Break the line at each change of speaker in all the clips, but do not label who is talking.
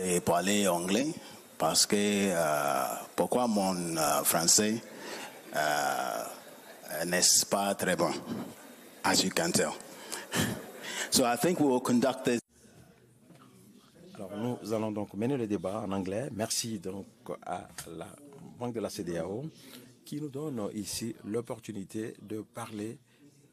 de parler anglais parce que pourquoi mon français n'est pas très bon, as you can tell. So I think we will conduct this.
Alors nous allons donc mener le débat en anglais. Merci donc à la Banque de la CEDEAO qui nous donne ici l'opportunité de parler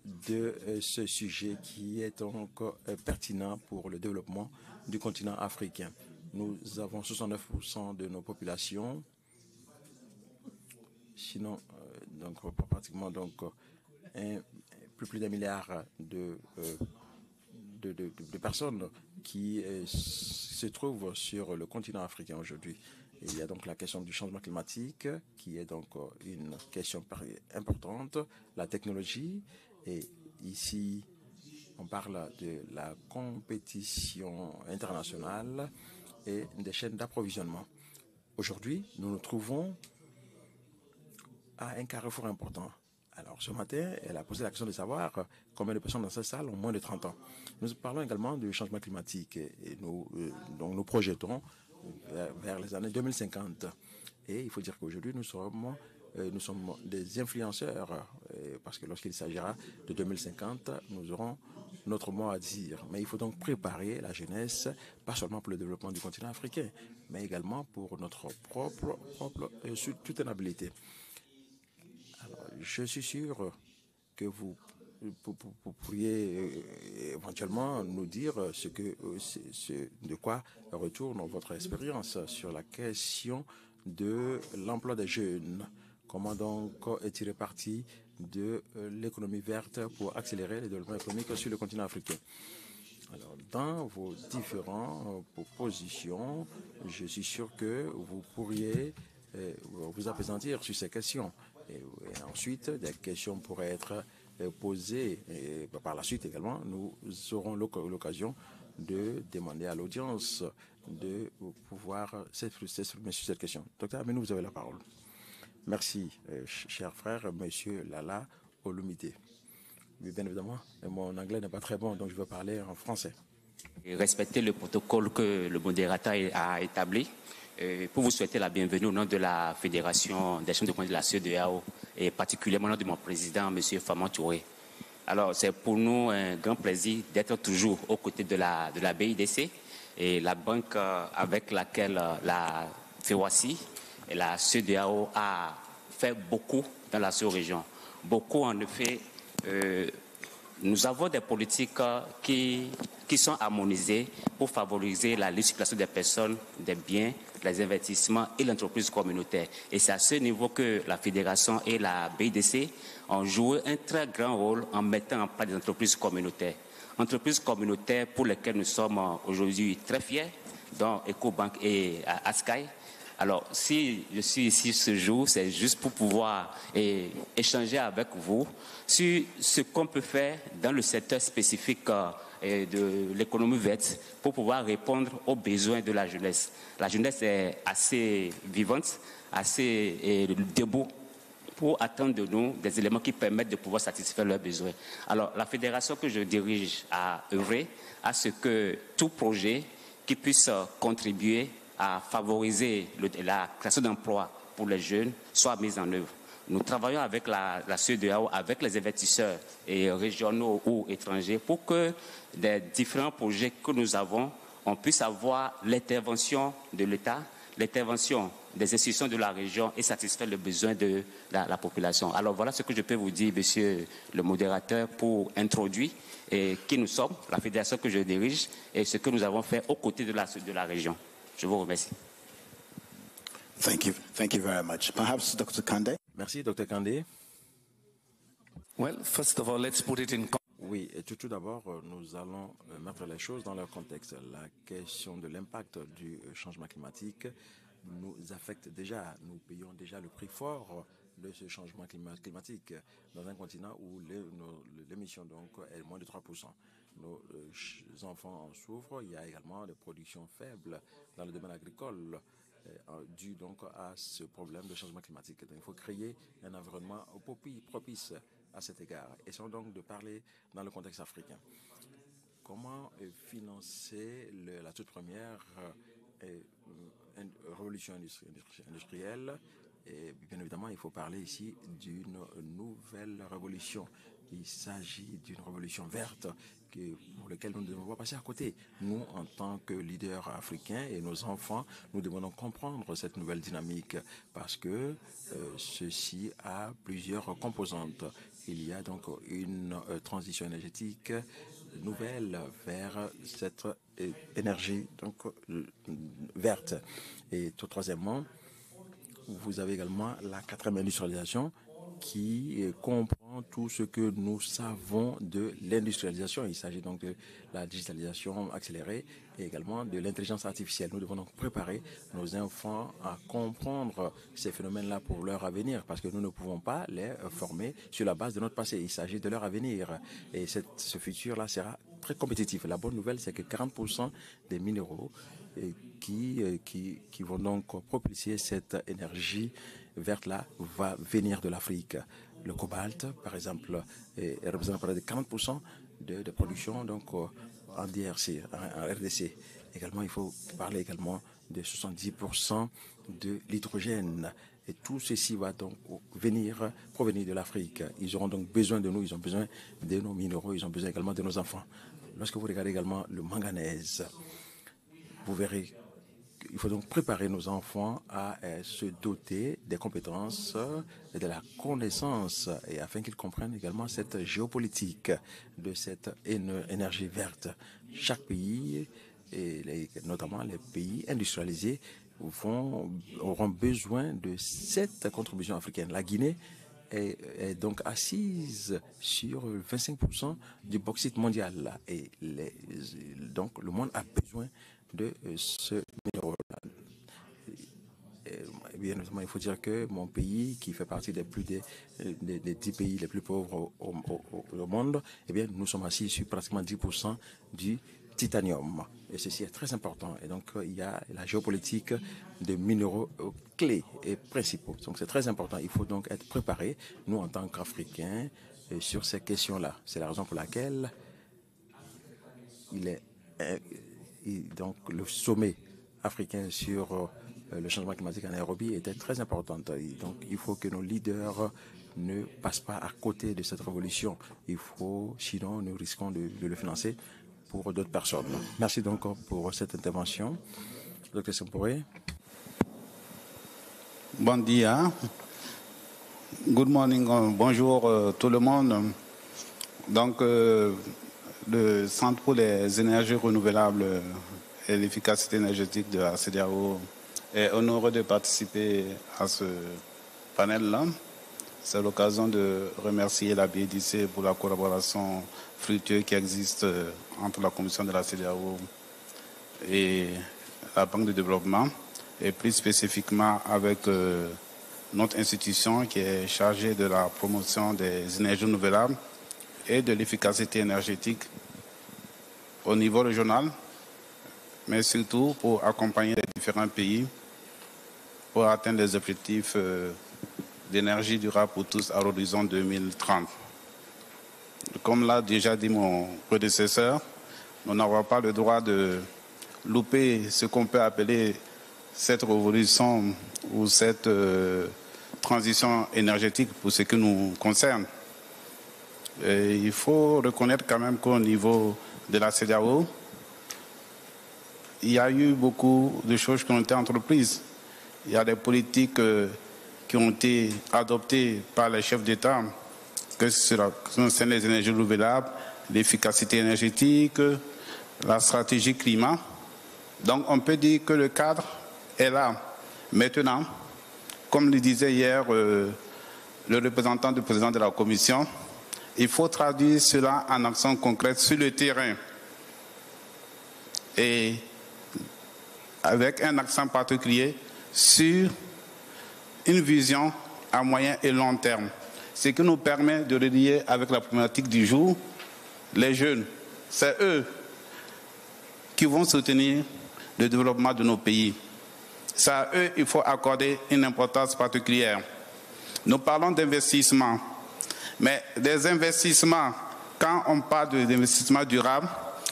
de ce sujet qui est donc pertinent pour le développement du continent africain. Nous avons 69% de nos populations, sinon donc pratiquement donc plus d'un milliard de personnes qui se trouvent sur le continent africain aujourd'hui. Il y a donc la question du changement climatique qui est donc une question importante, la technologie, et ici on parle de la compétition internationale et des chaînes d'approvisionnement. Aujourd'hui, nous nous trouvons à un carrefour important. Alors, ce matin, elle a posé la question de savoir combien de personnes dans cette salle ont moins de 30 ans. Nous parlons également du changement climatique et donc nous projetons vers les années 2050. Et il faut dire qu'aujourd'hui, nous sommes des influenceurs parce que lorsqu'il s'agira de 2050, nous aurons notre mot à dire. Mais il faut donc préparer la jeunesse, pas seulement pour le développement du continent africain, mais également pour notre propre soutenabilité. Je suis sûr que vous pourriez éventuellement nous dire de quoi retourne votre expérience sur la question de l'emploi des jeunes. Comment donc tirer parti de l'économie verte pour accélérer le développement économique sur le continent africain. Alors, dans vos différentes propositions, je suis sûr que vous pourriez vous appesantir sur ces questions. Et ensuite, des questions pourraient être posées. Et par la suite également, nous aurons l'occasion de demander à l'audience de pouvoir s'exprimer sur cette question. Docteur Aminou, vous avez la parole. Merci, cher frère, monsieur Lala Olumide. Mais bien évidemment, mon anglais n'est pas très bon, donc je vais parler en français.
Respecter le protocole que le modérateur a établi. Pour vous souhaiter la bienvenue au nom de la Fédération des chambres de commerce de la CEDEAO et particulièrement au nom de mon président, M. Faman Touré. Alors, c'est pour nous un grand plaisir d'être toujours aux côtés de la BIDC et la banque avec laquelle la FEWACI et la CEDEAO a fait beaucoup dans la sous-région. Beaucoup, en effet, nous avons des politiques qui sont harmonisées pour favoriser la libre circulation des personnes, des biens, les investissements et l'entreprise communautaire. Et c'est à ce niveau que la Fédération et la BIDC ont joué un très grand rôle en mettant en place des entreprises communautaires. Entreprises communautaires pour lesquelles nous sommes aujourd'hui très fiers, dont EcoBank et Askai. Alors, si je suis ici ce jour, c'est juste pour pouvoir échanger avec vous sur ce qu'on peut faire dans le secteur spécifique de l'économie verte pour pouvoir répondre aux besoins de la jeunesse. La jeunesse est assez vivante, assez debout pour attendre de nous des éléments qui permettent de pouvoir satisfaire leurs besoins. Alors, la fédération que je dirige a œuvré à ce que tout projet qui puisse contribuer à favoriser la création d'emplois pour les jeunes soit mis en œuvre. Nous travaillons avec la CEDEAO, avec les investisseurs régionaux ou étrangers pour que des différents projets que nous avons, on puisse avoir l'intervention de l'État, l'intervention des institutions de la région et satisfaire les besoins de la population. Alors voilà ce que je peux vous dire, monsieur le modérateur, pour introduire qui nous sommes, la fédération que je dirige et ce que nous avons fait aux côtés de la région. Je vous remercie.
Thank you very much. Perhaps Dr. Kande?
Merci, Dr. Kande.
Well, first of all, let's put it in.
Oui, et tout d'abord, nous allons mettre les choses dans leur contexte. La question de l'impact du changement climatique nous affecte déjà. Nous payons déjà le prix fort de ce changement climatique dans un continent où l'émission donc est moins de 3%. Nos enfants en souffrent. Il y a également des productions faibles dans le domaine agricole dû donc à ce problème de changement climatique. Donc, il faut créer un environnement propice à cet égard. Essayons donc de parler dans le contexte africain. Comment financer la toute première révolution industrielle. Et bien évidemment, il faut parler ici d'une nouvelle révolution. Il s'agit d'une révolution verte pour laquelle nous ne devons pas passer à côté. Nous, en tant que leaders africains et nos enfants, nous devons donc comprendre cette nouvelle dynamique parce que ceci a plusieurs composantes. Il y a donc une transition énergétique nouvelle vers cette énergie donc, verte. Et tout troisièmement, vous avez également la quatrième industrialisation qui comprend tout ce que nous savons de l'industrialisation. Il s'agit donc de la digitalisation accélérée et également de l'intelligence artificielle. Nous devons donc préparer nos enfants à comprendre ces phénomènes-là pour leur avenir parce que nous ne pouvons pas les former sur la base de notre passé. Il s'agit de leur avenir et ce futur-là sera très compétitif. La bonne nouvelle, c'est que 40% des minéraux qui vont donc propulser cette énergie verte-là va venir de l'Afrique. Le cobalt, par exemple, représente près de 40% de production donc, en DRC, en RDC. Également, il faut parler également de 70% de l'hydrogène. Et tout ceci va donc provenir de l'Afrique. Ils auront donc besoin de nous, ils ont besoin de nos minéraux, ils ont besoin également de nos enfants. Lorsque vous regardez également le manganèse, vous verrez qu'il faut donc préparer nos enfants à se doter des compétences et de la connaissance et afin qu'ils comprennent également cette géopolitique de cette énergie verte. Chaque pays, et notamment les pays industrialisés, auront besoin de cette contribution africaine. La Guinée est donc assise sur 25% du bauxite mondial et donc le monde a besoin de ce minéraux-là. Bien évidemment, il faut dire que mon pays, qui fait partie des 10 pays les plus pauvres au monde, eh bien, nous sommes assis sur pratiquement 10% du titanium. Et ceci est très important. Et donc, il y a la géopolitique de minéraux clés et principaux. Donc, c'est très important. Il faut donc être préparé, nous, en tant qu'Africains, sur ces questions-là. C'est la raison pour laquelle donc, le sommet africain sur le changement climatique à Nairobi était très important. Donc, il faut que nos leaders ne passent pas à côté de cette révolution. Sinon, nous risquons de le financer pour d'autres personnes. Merci donc pour cette intervention. Dr. Sempore.
Bon dia. Good morning. Bonjour tout le monde. Donc, le Centre pour les énergies renouvelables et l'efficacité énergétique de la CEDEAO est honoré de participer à ce panel-là. C'est l'occasion de remercier la BDC pour la collaboration fructueuse qui existe entre la Commission de la CEDEAO et la Banque de développement, et plus spécifiquement avec notre institution qui est chargée de la promotion des énergies renouvelables et de l'efficacité énergétique au niveau régional, mais surtout pour accompagner les différents pays pour atteindre les objectifs d'énergie durable pour tous à l'horizon 2030. Comme l'a déjà dit mon prédécesseur, nous n'avons pas le droit de louper ce qu'on peut appeler cette révolution ou cette transition énergétique pour ce qui nous concerne. Et il faut reconnaître quand même qu'au niveau de la CEDEAO, il y a eu beaucoup de choses qui ont été entreprises. Il y a des politiques qui ont été adoptées par les chefs d'État, que ce soit les énergies renouvelables, l'efficacité énergétique, la stratégie climat. Donc on peut dire que le cadre est là. Maintenant, comme le disait hier le représentant du président de la Commission, il faut traduire cela en action concrète sur le terrain. Et avec un accent particulier sur une vision à moyen et long terme. Ce qui nous permet de relier avec la problématique du jour, les jeunes. C'est eux qui vont soutenir le développement de nos pays. C'est à eux qu'il faut accorder une importance particulière. Nous parlons d'investissement, mais des investissements, quand on parle d'investissement durable,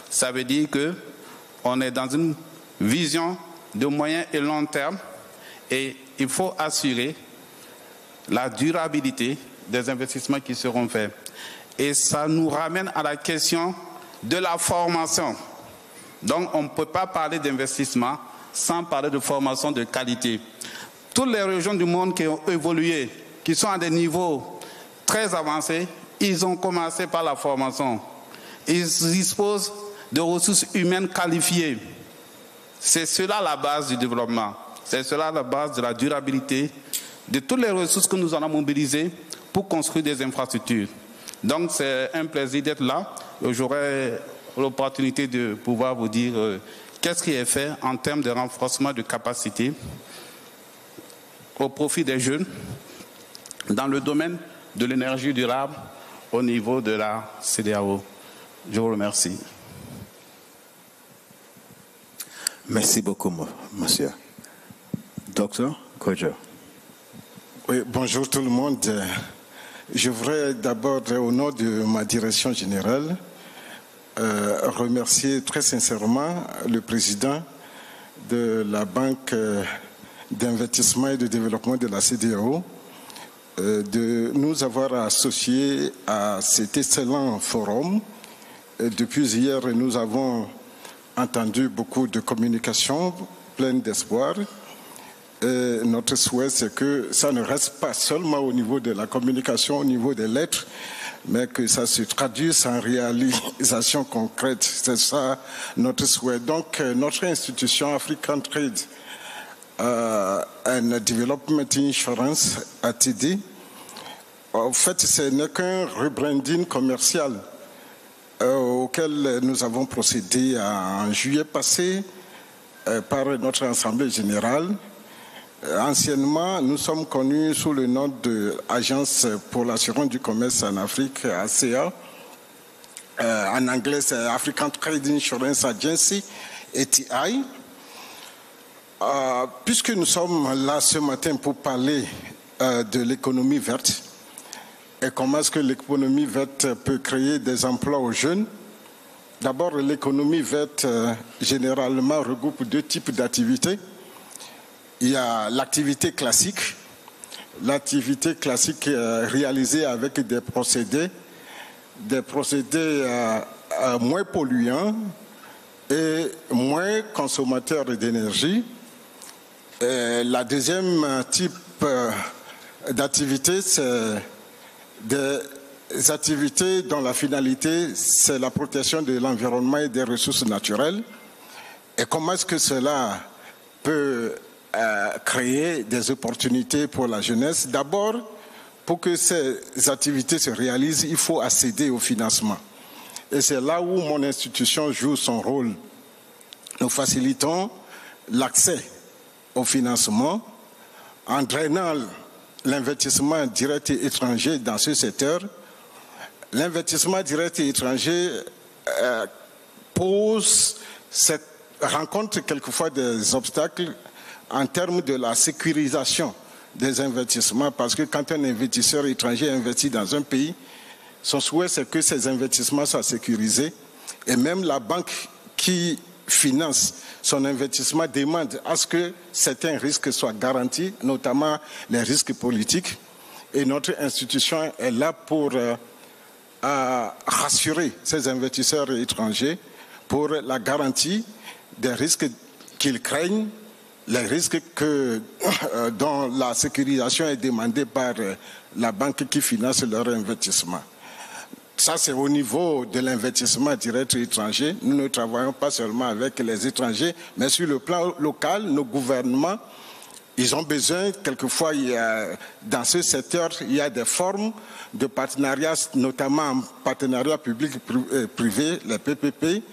ça veut dire qu'on est dans une vision de moyen et long terme et il faut assurer la durabilité des investissements qui seront faits. Et ça nous ramène à la question de la formation. Donc on ne peut pas parler d'investissement sans parler de formation de qualité. Toutes les régions du monde qui ont évolué, qui sont à des niveaux très avancés, ils ont commencé par la formation. Ils disposent de ressources humaines qualifiées. C'est cela la base du développement. C'est cela la base de la durabilité de toutes les ressources que nous allons mobiliser pour construire des infrastructures. Donc c'est un plaisir d'être là. J'aurai l'opportunité de pouvoir vous dire qu'est-ce qui est fait en termes de renforcement de capacité au profit des jeunes dans le domaine de l'énergie durable au niveau de la CEDEAO. Je vous remercie.
Merci beaucoup, monsieur. Docteur Kojo.
Oui, bonjour tout le monde. Je voudrais d'abord, au nom de ma direction générale, remercier très sincèrement le président de la Banque d'investissement et de développement de la CEDEAO de nous avoir associés à cet excellent forum. Depuis hier, nous avons entendu beaucoup de communications pleines d'espoir. Notre souhait, c'est que ça ne reste pas seulement au niveau de la communication, au niveau des lettres, mais que ça se traduise en réalisation concrète. C'est ça notre souhait. Donc, notre institution African Trade and Development Insurance, ATD, en fait, ce n'est qu'un rebranding commercial auquel nous avons procédé en juillet passé par notre Assemblée générale. Anciennement, nous sommes connus sous le nom de Agence pour l'assurance du commerce en Afrique, ACA. En anglais, c'est African Trade Insurance Agency, ATI. Puisque nous sommes là ce matin pour parler de l'économie verte et comment est-ce que l'économie verte peut créer des emplois aux jeunes, d'abord, l'économie verte généralement regroupe deux types d'activités. Il y a l'activité classique. L'activité classique réalisée avec des procédés moins polluants et moins consommateurs d'énergie. La deuxième type d'activité, c'est des activités dont la finalité, c'est la protection de l'environnement et des ressources naturelles. Et comment est-ce que cela peut créer des opportunités pour la jeunesse? D'abord, pour que ces activités se réalisent, il faut accéder au financement. Et c'est là où mon institution joue son rôle. Nous facilitons l'accès au financement en drainant l'investissement direct et étranger dans ce secteur. L'investissement direct et étranger rencontre quelquefois des obstacles en termes de la sécurisation des investissements, parce que quand un investisseur étranger investit dans un pays, son souhait c'est que ces investissements soient sécurisés, et même la banque qui finance son investissement demande à ce que certains risques soient garantis, notamment les risques politiques, et notre institution est là pour rassurer ces investisseurs étrangers pour la garantie des risques qu'ils craignent, les risques dont la sécurisation est demandée par la banque qui finance leur investissement. Ça, c'est au niveau de l'investissement direct étranger. Nous ne travaillons pas seulement avec les étrangers, mais sur le plan local, nos gouvernements, ils ont besoin, quelquefois, dans ce secteur, il y a des formes de partenariat, notamment en partenariat public-privé, les PPP,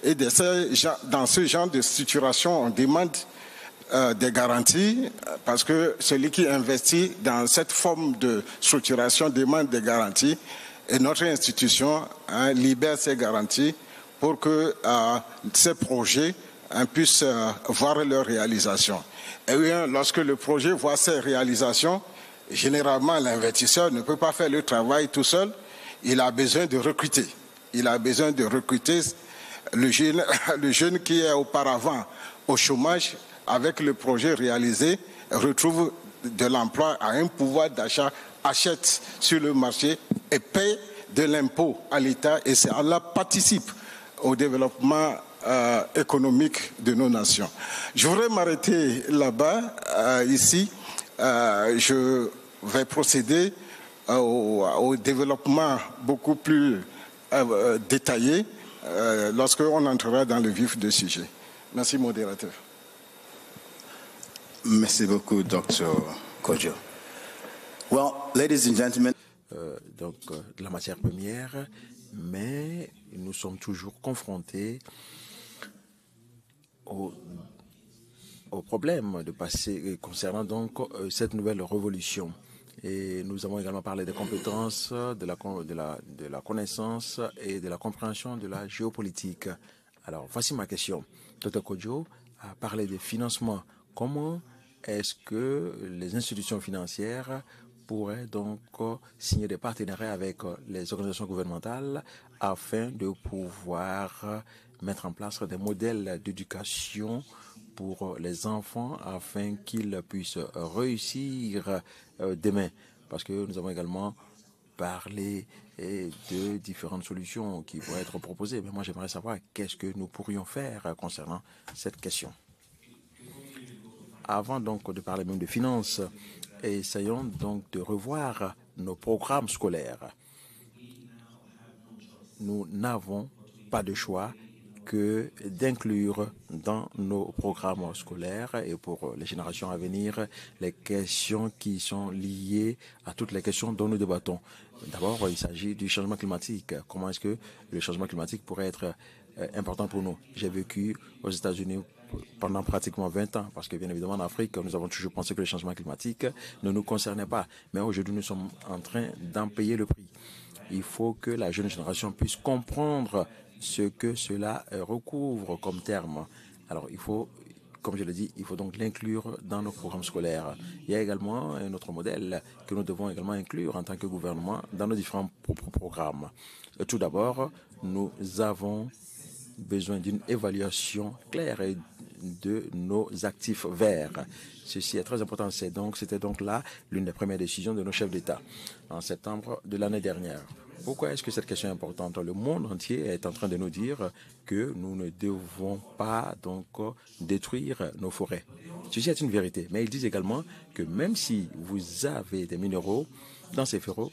et dans ce genre de structuration, on demande des garanties, parce que celui qui investit dans cette forme de structuration demande des garanties, et notre institution libère ces garanties pour que ces projets puissent voir leur réalisation. Et bien, lorsque le projet voit ses réalisations, généralement l'investisseur ne peut pas faire le travail tout seul, il a besoin de recruter. Il a besoin de recruter le jeune qui est auparavant au chômage, avec le projet réalisé, retrouvent de l'emploi, a un pouvoir d'achat, achète sur le marché et paye de l'impôt à l'État et cela participe au développement économique de nos nations. Je voudrais m'arrêter là-bas, ici. Je vais procéder au développement beaucoup plus détaillé lorsqu'on entrera dans le vif du sujet. Merci, modérateur.
Merci beaucoup, Dr. Kojo. Well, ladies and gentlemen.
De la matière première, mais nous sommes toujours confrontés au problème de passer concernant donc cette nouvelle révolution. Et nous avons également parlé des compétences, de la connaissance et de la compréhension de la géopolitique. Alors, voici ma question. Dr. Kojo a parlé des financements. Comment est-ce que les institutions financières pourraient donc signer des partenariats avec les organisations gouvernementales afin de pouvoir mettre en place des modèles d'éducation pour les enfants afin qu'ils puissent réussir demain? Parce que nous avons également parlé de différentes solutions qui pourraient être proposées. Mais moi, j'aimerais savoir qu'est-ce que nous pourrions faire concernant cette question. Avant donc de parler même de finances, essayons donc de revoir nos programmes scolaires. Nous n'avons pas de choix que d'inclure dans nos programmes scolaires et pour les générations à venir les questions qui sont liées à toutes les questions dont nous débattons. D'abord, il s'agit du changement climatique. Comment est-ce que le changement climatique pourrait être important pour nous? J'ai vécu aux États-Unis pendant pratiquement 20 ans, parce que bien évidemment en Afrique, nous avons toujours pensé que le changement climatique ne nous concernait pas. Mais aujourd'hui, nous sommes en train d'en payer le prix. Il faut que la jeune génération puisse comprendre ce que cela recouvre comme terme. Alors, il faut, comme je l'ai dit, il faut donc l'inclure dans nos programmes scolaires. Il y a également un autre modèle que nous devons également inclure en tant que gouvernement dans nos différents programmes. Tout d'abord, nous avons besoin d'une évaluation claire de nos actifs verts. Ceci est très important. C'était donc là l'une des premières décisions de nos chefs d'État en septembre de l'année dernière. Pourquoi est-ce que cette question est importante? Le monde entier est en train de nous dire que nous ne devons pas donc détruire nos forêts. Ceci est une vérité. Mais ils disent également que même si vous avez des minéraux dans ces forêts,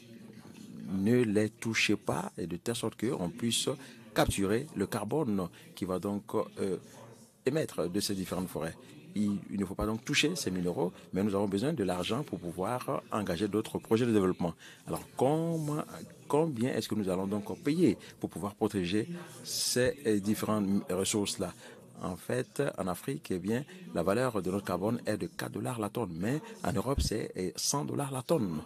ne les touchez pas et de telle sorte qu'on puisse capturer le carbone qui va donc émettre de ces différentes forêts. Il ne faut pas donc toucher ces minéraux, mais nous avons besoin de l'argent pour pouvoir engager d'autres projets de développement. Alors, combien est-ce que nous allons donc payer pour pouvoir protéger ces différentes ressources-là? En fait, en Afrique, eh bien, la valeur de notre carbone est de $4 la tonne, mais en Europe, c'est $100 la tonne.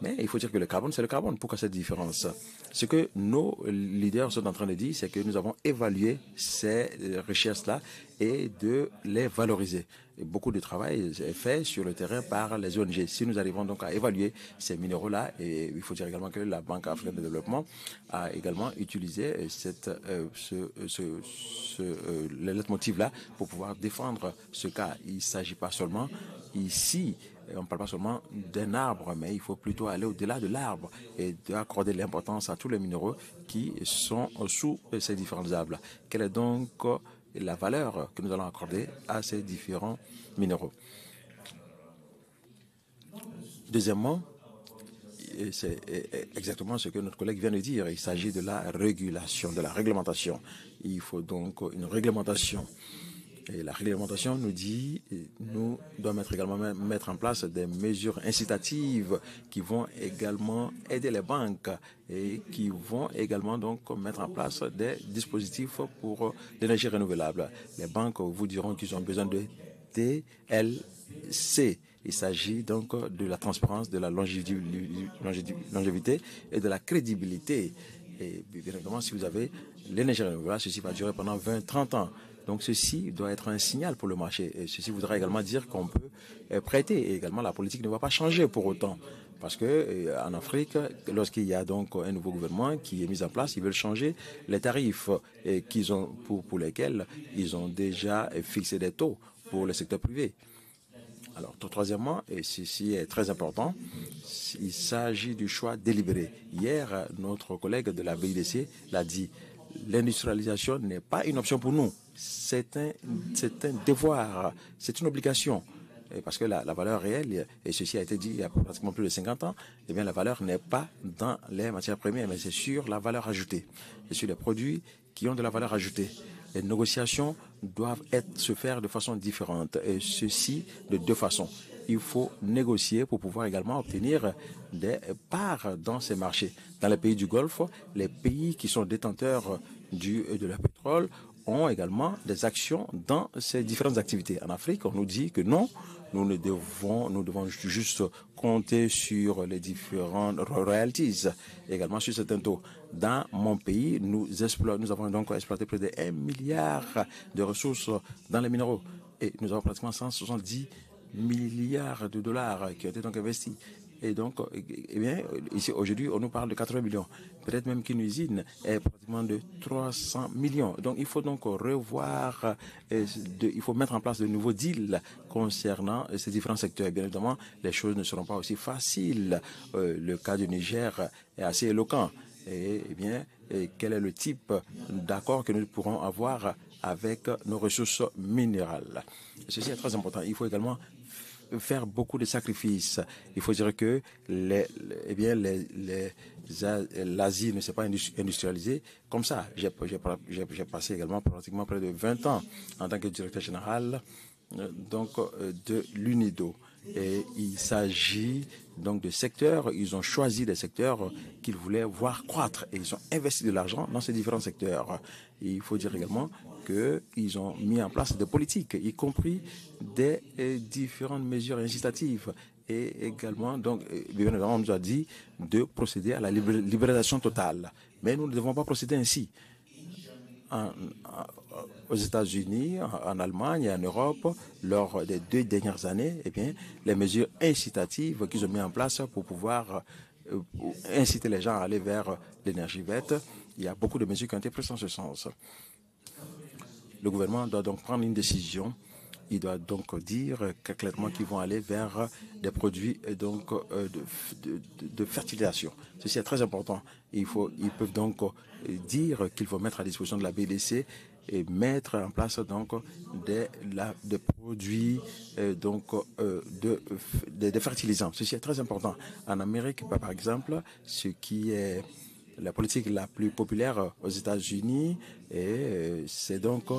Mais il faut dire que le carbone, c'est le carbone. Pourquoi cette différence? Ce que nos leaders sont en train de dire, c'est que nous avons évalué ces richesses-là et de les valoriser. Et beaucoup de travail est fait sur le terrain par les ONG. Si nous arrivons donc à évaluer ces minéraux-là, et il faut dire également que la Banque africaine de développement a également utilisé le leitmotiv-là pour pouvoir défendre ce cas. Il ne s'agit pas seulement ici, on ne parle pas seulement d'un arbre, mais il faut plutôt aller au-delà de l'arbre et d'accorder l'importance à tous les minéraux qui sont sous ces différents arbres. Quelle est donc la valeur que nous allons accorder à ces différents minéraux? Deuxièmement, c'est exactement ce que notre collègue vient de dire. Il s'agit de la régulation, de la réglementation. Il faut donc une réglementation. Et la réglementation nous dit, nous devons également mettre en place des mesures incitatives qui vont également aider les banques et qui vont également donc mettre en place des dispositifs pour l'énergie renouvelable. Les banques vous diront qu'ils ont besoin de TLC. Il s'agit donc de la transparence, de la longévité et de la crédibilité. Et bien évidemment, si vous avez l'énergie renouvelable, ceci va durer pendant 20-30 ans. Donc ceci doit être un signal pour le marché. Et ceci voudra également dire qu'on peut prêter. Et également, la politique ne va pas changer pour autant. Parce que en Afrique, lorsqu'il y a donc un nouveau gouvernement qui est mis en place, ils veulent changer les tarifs qu'ils ont pour lesquels ils ont déjà fixé des taux pour le secteur privé. Alors, troisièmement, et ceci est très important, il s'agit du choix délibéré. Hier, notre collègue de la BIDC l'a dit, l'industrialisation n'est pas une option pour nous, c'est un devoir, c'est une obligation. Et parce que la valeur réelle, et ceci a été dit il y a pratiquement plus de 50 ans, eh bien la valeur n'est pas dans les matières premières, mais c'est sur la valeur ajoutée, et sur les produits qui ont de la valeur ajoutée. Les négociations doivent se faire de façon différente, et ceci de deux façons. Il faut négocier pour pouvoir également obtenir des parts dans ces marchés. Dans les pays du Golfe, les pays qui sont détenteurs de leur pétrole ont également des actions dans ces différentes activités. En Afrique, on nous dit que non, nous devons juste compter sur les différentes royalties, également sur certains taux. Dans mon pays, nous avons donc exploité près de 1 milliard de ressources dans les minéraux et nous avons pratiquement 170 milliards de dollars qui ont été donc investis. Et donc, eh bien, ici, aujourd'hui, on nous parle de 80 millions. Peut-être même qu'une usine est pratiquement de 300 millions. Donc, il faut donc revoir, il faut mettre en place de nouveaux deals concernant ces différents secteurs. Et bien évidemment, les choses ne seront pas aussi faciles. Le cas du Niger est assez éloquent. Et bien, quel est le type d'accord que nous pourrons avoir avec nos ressources minérales? Ceci est très important. Il faut également faire beaucoup de sacrifices. Il faut dire que l'Asie ne s'est pas industrialisée comme ça. J'ai passé également pratiquement près de 20 ans en tant que directeur général de l'UNIDO. Et il s'agit donc de secteurs, ils ont choisi des secteurs qu'ils voulaient voir croître et ils ont investi de l'argent dans ces différents secteurs. Et il faut dire également qu'ils ont mis en place des politiques, y compris des différentes mesures incitatives. Et également, donc, bien évidemment, on nous a dit de procéder à la libéralisation totale. Mais nous ne devons pas procéder ainsi. Aux États-Unis, en Allemagne et en Europe, lors des 2 dernières années, eh bien, les mesures incitatives qu'ils ont mises en place pour pouvoir inciter les gens à aller vers l'énergie verte, il y a beaucoup de mesures qui ont été prises en ce sens. Le gouvernement doit donc prendre une décision. Il doit donc dire clairement qu'ils vont aller vers des produits donc, de fertilisation. Ceci est très important. Ils peuvent donc dire qu'il faut mettre à disposition de la BDC et mettre en place donc des produits de fertilisants. Ceci est très important. En Amérique, par exemple, ce qui est la politique la plus populaire aux États-Unis, c'est donc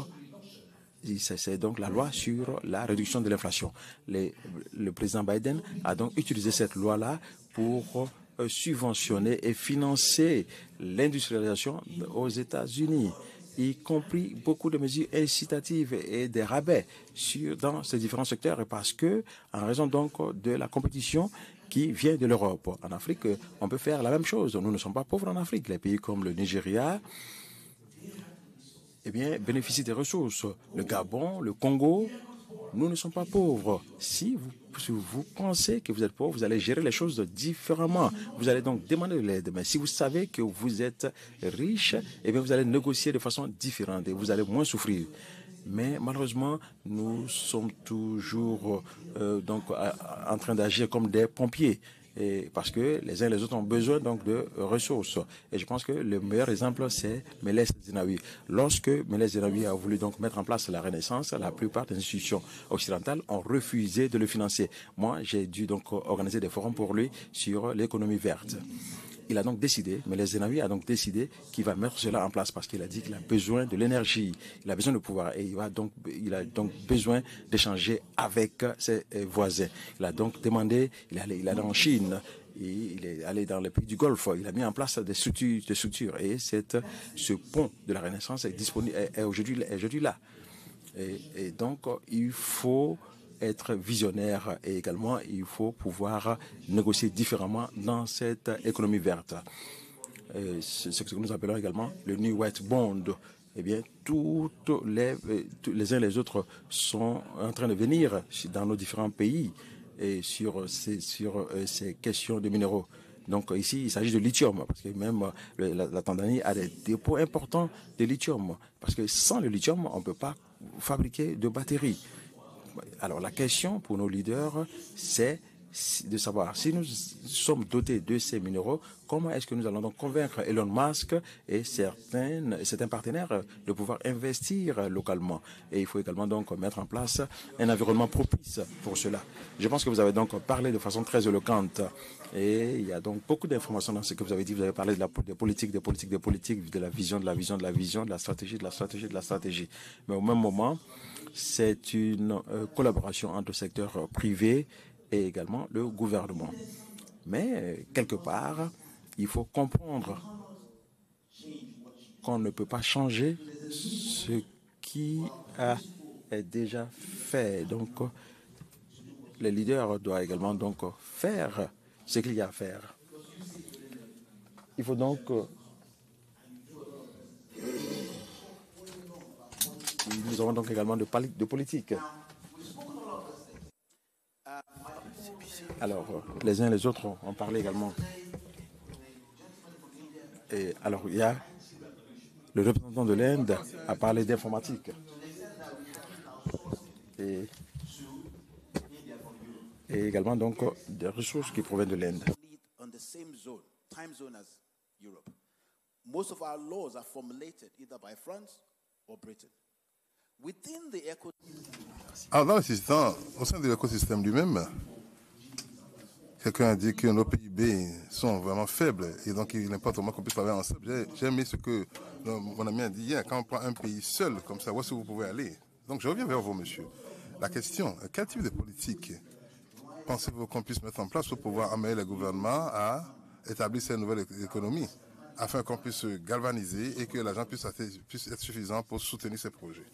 la loi sur la réduction de l'inflation. Le président Biden a donc utilisé cette loi-là pour subventionner et financer l'industrialisation aux États-Unis, y compris beaucoup de mesures incitatives et des rabais dans ces différents secteurs, parce que, en raison donc de la compétition qui vient de l'Europe. En Afrique, on peut faire la même chose. Nous ne sommes pas pauvres en Afrique. Les pays comme le Nigeria, eh bien, bénéficient des ressources. Le Gabon, le Congo, nous ne sommes pas pauvres. Si vous pensez que vous êtes pauvre, vous allez gérer les choses différemment. Vous allez donc demander de l'aide. Mais si vous savez que vous êtes riche, eh bien, vous allez négocier de façon différente et vous allez moins souffrir. Mais malheureusement, nous sommes toujours en train d'agir comme des pompiers. Parce que les uns et les autres ont besoin donc de ressources. Et je pense que le meilleur exemple, c'est Meles Zenawi. Lorsque Meles Zenawi a voulu donc mettre en place la Renaissance, la plupart des institutions occidentales ont refusé de le financer. Moi, j'ai dû donc organiser des forums pour lui sur l'économie verte. Il a donc décidé, Meles Zenawi a donc décidé qu'il va mettre cela en place parce qu'il a dit qu'il a besoin de l'énergie, il a besoin de pouvoir et il a donc besoin d'échanger avec ses voisins. Il a donc demandé, il est allé en Chine, il est allé dans les pays du Golfe, il a mis en place des structures et ce pont de la Renaissance est disponible, est aujourd'hui là. Et donc il faut être visionnaire et également il faut pouvoir négocier différemment dans cette économie verte. C'est ce que nous appelons également le New White Bond. Eh bien, les uns et les autres sont en train de venir dans nos différents pays et sur ces questions de minéraux. Donc ici, il s'agit de lithium, parce que même la Tanzanie a des dépôts importants de lithium, parce que sans le lithium, on ne peut pas fabriquer de batteries. Alors la question pour nos leaders, c'est de savoir si nous sommes dotés de ces minéraux, comment est-ce que nous allons donc convaincre Elon Musk et certains partenaires de pouvoir investir localement. Et il faut également donc mettre en place un environnement propice pour cela. Je pense que vous avez donc parlé de façon très éloquente et il y a donc beaucoup d'informations dans ce que vous avez dit. Vous avez parlé des politiques, de la vision, de la stratégie, de la stratégie. Mais au même moment, c'est une collaboration entre le secteur privé et également le gouvernement. Mais, quelque part, il faut comprendre qu'on ne peut pas changer ce qui est déjà fait. Donc, les leaders doivent également donc faire ce qu'il y a à faire. Il faut donc nous avons donc également de politique. Alors, les uns et les autres ont parlé également. Et alors, il y a le représentant de l'Inde a parlé d'informatique. Et également donc des ressources qui proviennent de l'Inde.
Most of our laws are formulated either by France or Britain. Within the
Alors, dans le système, au sein de l'écosystème lui-même, quelqu'un a dit que nos PIB sont vraiment faibles et donc il importe vraiment qu'on puisse travailler ensemble. J'ai aimé ce que mon ami a dit hier. Quand on prend un pays seul comme ça, où est-ce que vous pouvez aller? Donc je reviens vers vous, monsieur. La question, quel type de politique pensez-vous qu'on puisse mettre en place pour pouvoir amener le gouvernement à établir cette nouvelle économie afin qu'on puisse se galvaniser et que l'argent puisse être suffisant pour soutenir ces projets?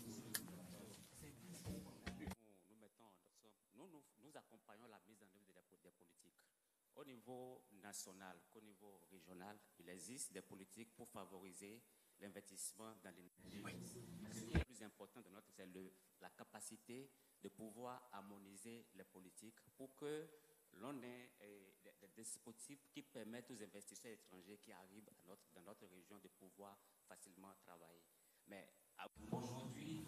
National qu'au niveau régional, il existe des politiques pour favoriser l'investissement dans l'énergie. Ce qui est le plus important de notre, c'est la capacité de pouvoir harmoniser les politiques pour que l'on ait des dispositifs qui permettent aux investisseurs étrangers qui arrivent dans notre région de pouvoir facilement travailler. Mais aujourd'hui,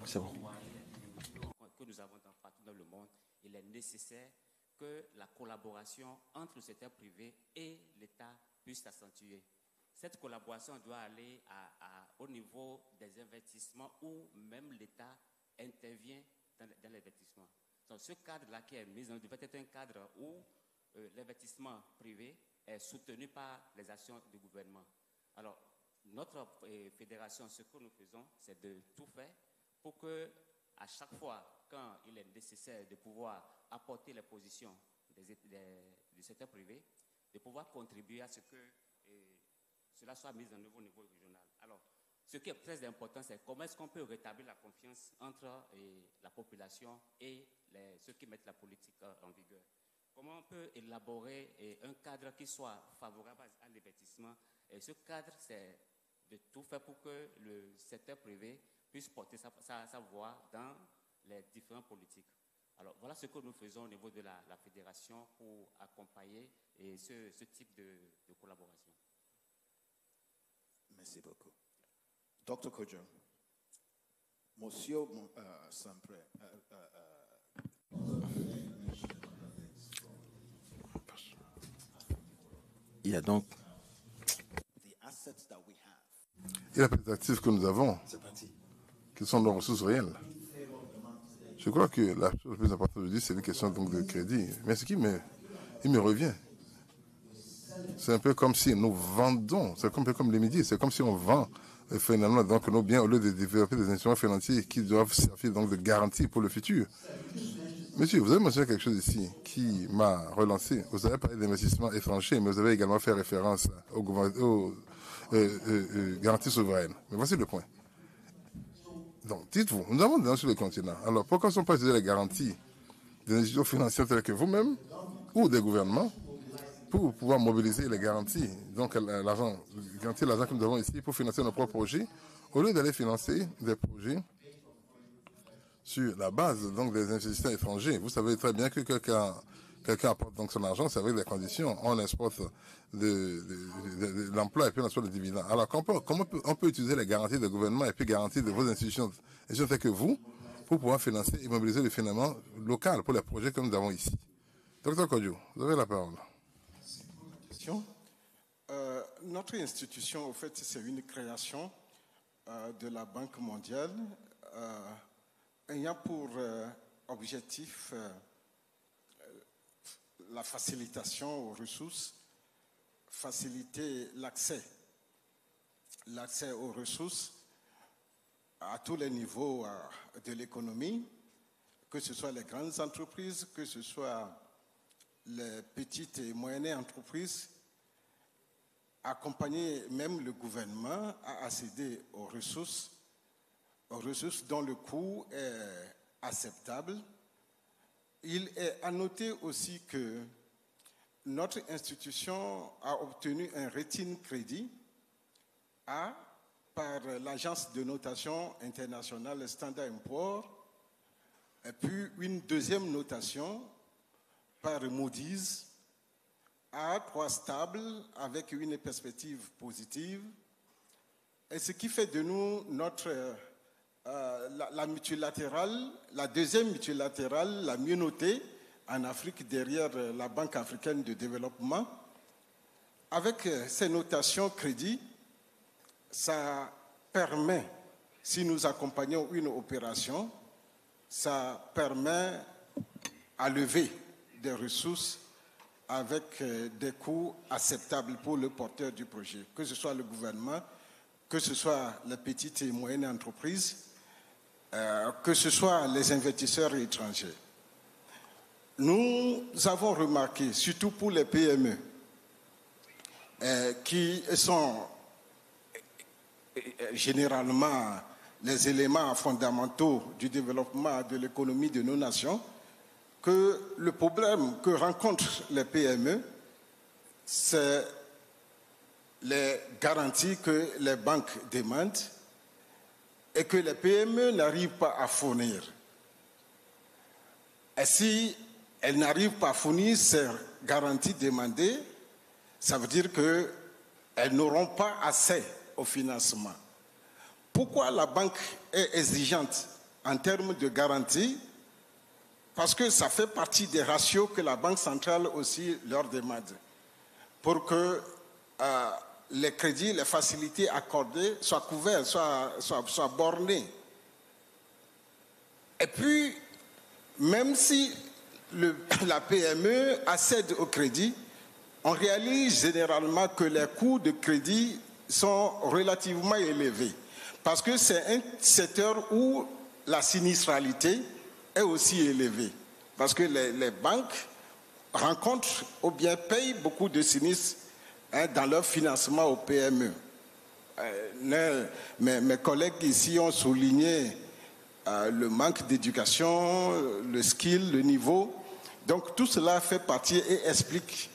que nous avons partout dans le monde, il est nécessaire que la collaboration entre le secteur privé et l'État puisse s'accentuer. Cette collaboration doit aller au niveau des investissements où même l'État intervient dans l'investissement. Donc ce cadre-là qui est mis en œuvre devrait être un cadre où l'investissement privé est soutenu par les actions du gouvernement. Alors, notre fédération, ce que nous faisons, c'est de tout faire pour que, à chaque fois, quand il est nécessaire de pouvoir apporter les positions du secteur privé, de pouvoir contribuer à ce que cela soit mis en œuvre au niveau régional. Alors, ce qui est très important, c'est comment est-ce qu'on peut rétablir la confiance entre la population et ceux qui mettent la politique en vigueur. Comment on peut élaborer un cadre qui soit favorable à l'investissement. Et ce cadre, c'est de tout faire pour que le secteur privé puisse porter sa voix dans les différentes politiques. Alors, voilà ce que nous faisons au niveau de la fédération pour accompagner ce type de collaboration.
Merci beaucoup. Dr. Kojo, Monsieur Sampre,
il y a donc
et les actifs que nous avons, qui sont nos ressources réelles. Je crois que la chose la plus importante aujourd'hui, c'est une question donc de crédit. Mais ce qui il me revient, c'est un peu comme si nous vendons, c'est un peu comme les médias, c'est comme si on vend finalement donc nos biens au lieu de développer des instruments financiers qui doivent servir donc de garantie pour le futur. Monsieur, vous avez mentionné quelque chose ici qui m'a relancé. Vous avez parlé d'investissements étrangers, mais vous avez également fait référence aux garanties souveraines. Mais voici le point. Donc, dites-vous, nous avons des gens sur le continent. Alors, pourquoi ne sont pas utilisées les garanties des institutions financières telles que vous-même ou des gouvernements pour pouvoir mobiliser les garanties, donc garantir l'argent que nous avons ici pour financer nos propres projets, au lieu d'aller financer des projets sur la base donc des investisseurs étrangers. Vous savez très bien que quelqu'un apporte donc son argent, c'est avec des conditions. On exporte de l'emploi et puis on exporte des dividendes. Alors, comment on peut utiliser les garanties des gouvernements et puis garanties de vos institutions telles que vous pour pouvoir financer et mobiliser le financement local pour les projets que nous avons ici. Docteur Kodjo, vous avez la parole.
Merci pour la question. Notre institution, au fait, c'est une création de la Banque mondiale ayant pour objectif la facilitation aux ressources, faciliter l'accès aux ressources à tous les niveaux de l'économie, que ce soit les grandes entreprises, que ce soit les petites et moyennes entreprises, accompagner même le gouvernement à accéder aux ressources dont le coût est acceptable. Il est à noter aussi que notre institution a obtenu un rating crédit A par l'agence de notation internationale Standard & Poor's, et puis une deuxième notation par Moody's A3 stable avec une perspective positive, et ce qui fait de nous la multilatérale, la deuxième multilatérale la mieux notée en Afrique derrière la Banque africaine de développement. Avec ces notations crédit, ça permet, si nous accompagnons une opération, ça permet à lever des ressources avec des coûts acceptables pour le porteur du projet, que ce soit le gouvernement, que ce soit les petites et moyennes entreprises, que ce soit les investisseurs étrangers. Nous avons remarqué, surtout pour les PME, qui sont généralement les éléments fondamentaux du développement de l'économie de nos nations, que le problème que rencontrent les PME, c'est les garanties que les banques demandent et que les PME n'arrivent pas à fournir. Et si elles n'arrivent pas à fournir ces garanties demandées, ça veut dire qu'elles n'auront pas assez au financement. Pourquoi la banque est exigeante en termes de garantie? Parce que ça fait partie des ratios que la Banque centrale aussi leur demande pour que les crédits, les facilités accordées soient couverts, soient bornés. Et puis, même si la PME accède au crédit, on réalise généralement que les coûts de crédit sont relativement élevés. Parce que c'est un secteur où la sinistralité est aussi élevée. Parce que les banques rencontrent ou bien payent beaucoup de sinistres dans leur financement aux PME. Mes collègues ici ont souligné le manque d'éducation, le skill, le niveau. Donc tout cela fait partie et explique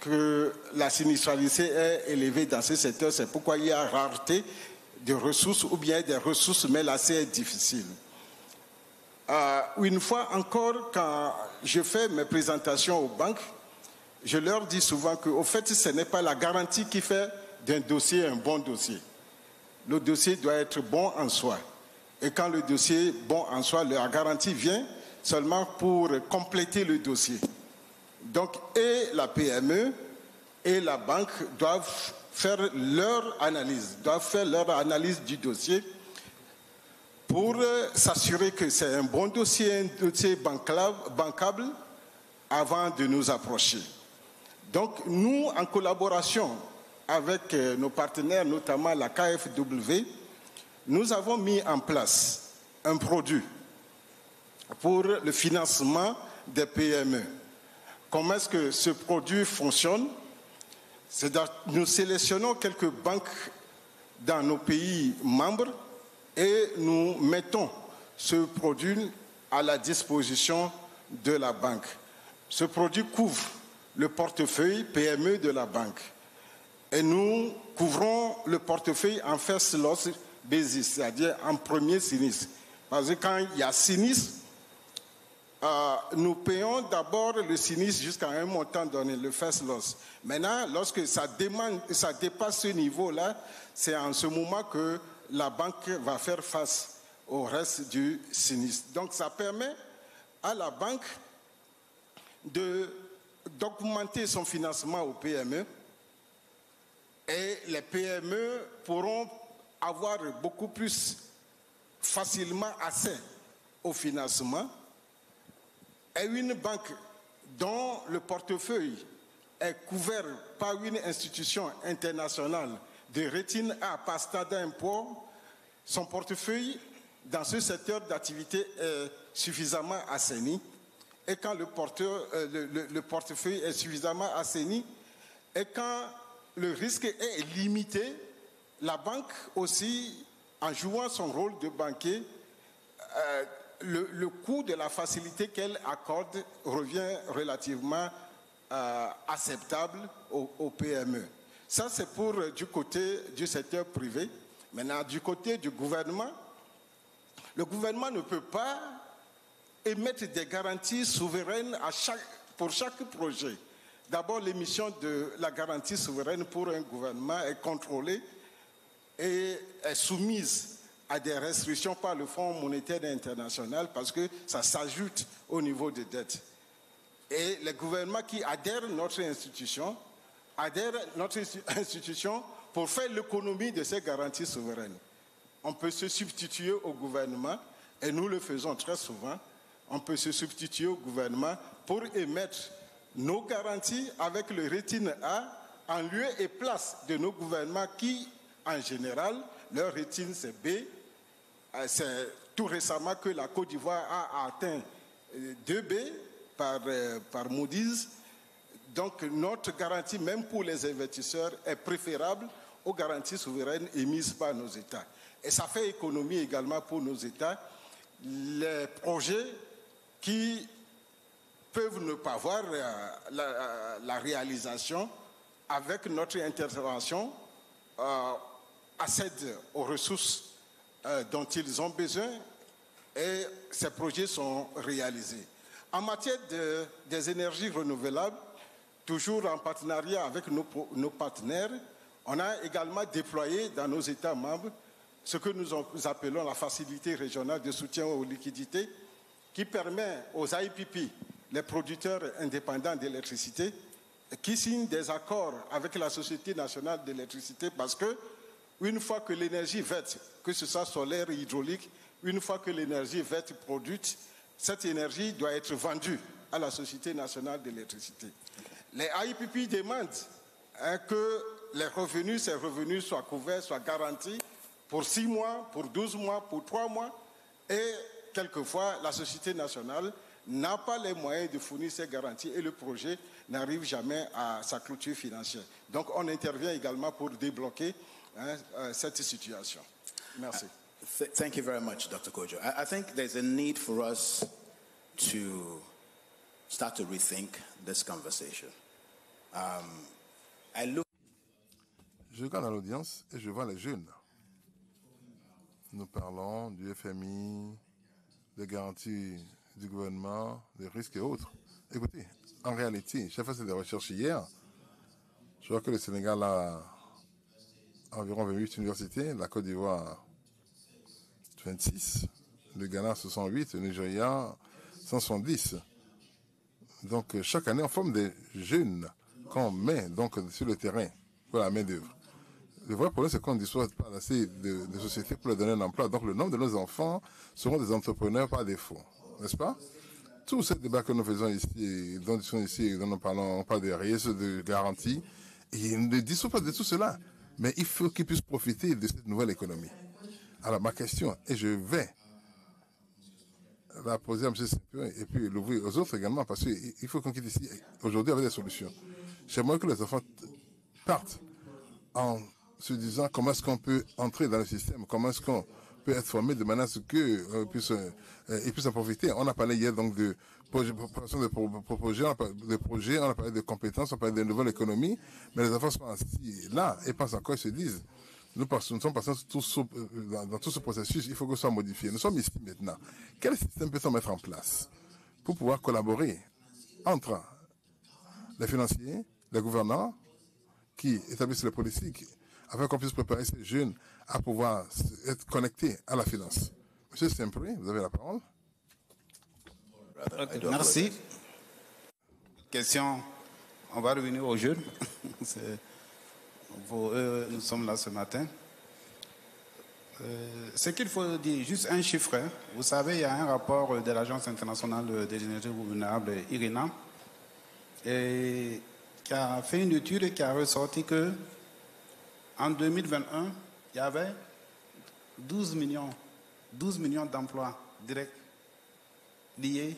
que la sinistralité est élevée dans ce secteur. C'est pourquoi il y a rareté de ressources ou bien des ressources mais assez difficiles. Une fois encore, quand je fais mes présentations aux banques, je leur dis souvent qu'au fait, ce n'est pas la garantie qui fait d'un dossier un bon dossier. Le dossier doit être bon en soi. Et quand le dossier est bon en soi, la garantie vient seulement pour compléter le dossier. Donc, et la PME et la banque doivent faire leur analyse du dossier pour s'assurer que c'est un bon dossier, un dossier bancable avant de nous approcher. Donc, nous, en collaboration avec nos partenaires, notamment la KfW, nous avons mis en place un produit pour le financement des PME. Comment est-ce que ce produit fonctionne? Nous sélectionnons quelques banques dans nos pays membres et nous mettons ce produit à la disposition de la banque. Ce produit couvre le portefeuille PME de la banque. Et nous couvrons le portefeuille en first loss basis, c'est-à-dire en premier sinistre. Parce que quand il y a sinistre, nous payons d'abord le sinistre jusqu'à un montant donné, le first loss. Maintenant, lorsque ça dépasse ce niveau-là, c'est en ce moment que la banque va faire face au reste du sinistre. Donc ça permet à la banque d'augmenter son financement aux PME et les PME pourront avoir beaucoup plus facilement accès au financement. Et une banque dont le portefeuille est couvert par une institution internationale de rétine A par Standard & Poor's, son portefeuille dans ce secteur d'activité est suffisamment assaini. Et quand le portefeuille est suffisamment assaini, et quand le risque est limité, la banque aussi, en jouant son rôle de banquier, le coût de la facilité qu'elle accorde revient relativement acceptable aux PME. Ça, c'est pour du côté du secteur privé. Maintenant, du côté du gouvernement, le gouvernement ne peut pas émettre des garanties souveraines pour chaque projet. D'abord, l'émission de la garantie souveraine pour un gouvernement est contrôlée et est soumise à des restrictions par le Fonds monétaire international parce que ça s'ajoute au niveau des dettes. Et les gouvernements qui adhèrent à notre institution pour faire l'économie de ces garanties souveraines. On peut se substituer au gouvernement, et nous le faisons très souvent, on peut se substituer au gouvernement pour émettre nos garanties avec le rating A en lieu et place de nos gouvernements qui, en général, leur rating c'est B. C'est tout récemment que la Côte d'Ivoire a atteint 2B par Moody's. Donc notre garantie, même pour les investisseurs, est préférable aux garanties souveraines émises par nos États. Et ça fait économie également pour nos États. Les projets qui peuvent ne pas voir la réalisation avec notre intervention accèdent aux ressources dont ils ont besoin et ces projets sont réalisés. En matière des énergies renouvelables, toujours en partenariat avec nos partenaires, on a également déployé dans nos États membres ce que nous appelons la facilité régionale de soutien aux liquidités, qui permet aux IPP, les producteurs indépendants d'électricité, qui signent des accords avec la Société nationale d'électricité parce que une fois que l'énergie verte, que ce soit solaire ou hydraulique, une fois que l'énergie verte est produite, cette énergie doit être vendue à la Société nationale d'électricité. Les IPP demandent que ces revenus soient couverts, soient garantis pour 6 mois, pour 12 mois, pour 3 mois. Et quelquefois, la Société nationale n'a pas les moyens de fournir ces garanties et le projet n'arrive jamais à sa clôture financière. Donc, on intervient également pour débloquer cette situation. Merci.
Thank you very much, Dr. Kojo. I think there's a need for us to start to rethink this conversation.
Je regarde à l'audience et je vois les jeunes. Nous parlons du FMI, des garanties du gouvernement, des risques et autres. Écoutez, en réalité, j'ai fait des recherches hier. Je vois que le Sénégal a environ 28 universités, la Côte d'Ivoire 26, le Ghana 68, le Nigeria 170. Donc chaque année, on forme des jeunes qu'on met donc sur le terrain pour la main-d'œuvre. Le vrai problème, c'est qu'on ne dispose pas assez de sociétés pour leur donner un emploi. Donc le nombre de nos enfants seront des entrepreneurs par défaut, n'est-ce pas? Tout ce débat que nous faisons ici, dont nous parlons, on parle de risques, de garanties, et ils ne disposent pas de tout cela. Mais il faut qu'ils puissent profiter de cette nouvelle économie. Alors ma question, et je vais la poser à M. Saint-Pierre et puis l'ouvrir aux autres également, parce qu'il faut qu'on quitte ici aujourd'hui avec des solutions. J'aimerais que les enfants partent en se disant comment est-ce qu'on peut entrer dans le système, comment est-ce qu'on peut être formé de manière à ce qu'ils puissent en profiter. On a parlé hier donc de projets, on a parlé de compétences, on a parlé de nouvelles économies, mais les enfants sont assis là et pensent encore, ils se disent, nous sommes passés dans tout ce processus, il faut que ce soit modifié. Nous sommes ici maintenant. Quel système peut-on mettre en place pour pouvoir collaborer entre les financiers, les gouvernants qui établissent les politiques, afin qu'on puisse préparer ces jeunes à pouvoir être connectés à la finance? Monsieur Sempré, vous avez la parole.
Merci. Question, on va revenir au jeu. Nous sommes là ce matin. Ce qu'il faut dire, juste un chiffre. Hein. Vous savez, il y a un rapport de l'Agence internationale des énergies renouvelables, IRENA, et qui a fait une étude et qui a ressorti que en 2021, il y avait 12 millions d'emplois directs liés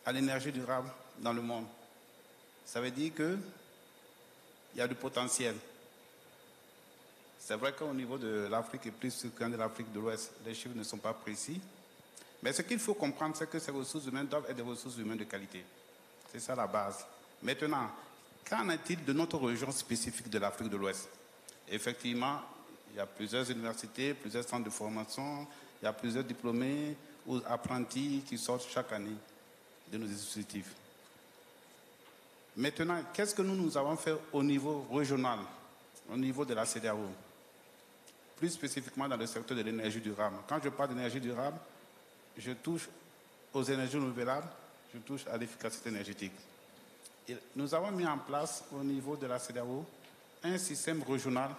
à l'énergie durable dans le monde. Ça veut dire qu'il y a du potentiel. C'est vrai qu'au niveau de l'Afrique et plus qu'un de l'Afrique de l'Ouest, les chiffres ne sont pas précis. Mais ce qu'il faut comprendre, c'est que ces ressources humaines doivent être des ressources humaines de qualité. C'est ça la base. Maintenant, qu'en est-il de notre région spécifique de l'Afrique de l'Ouest? Effectivement, il y a plusieurs universités, plusieurs centres de formation, il y a plusieurs diplômés ou apprentis qui sortent chaque année de nos dispositifs. Maintenant, qu'est-ce que nous avons fait au niveau régional, au niveau de la CEDEAO? Plus spécifiquement dans le secteur de l'énergie durable. Quand je parle d'énergie durable, je touche aux énergies renouvelables, je touche à l'efficacité énergétique. Et nous avons mis en place au niveau de la CEDEAO un système régional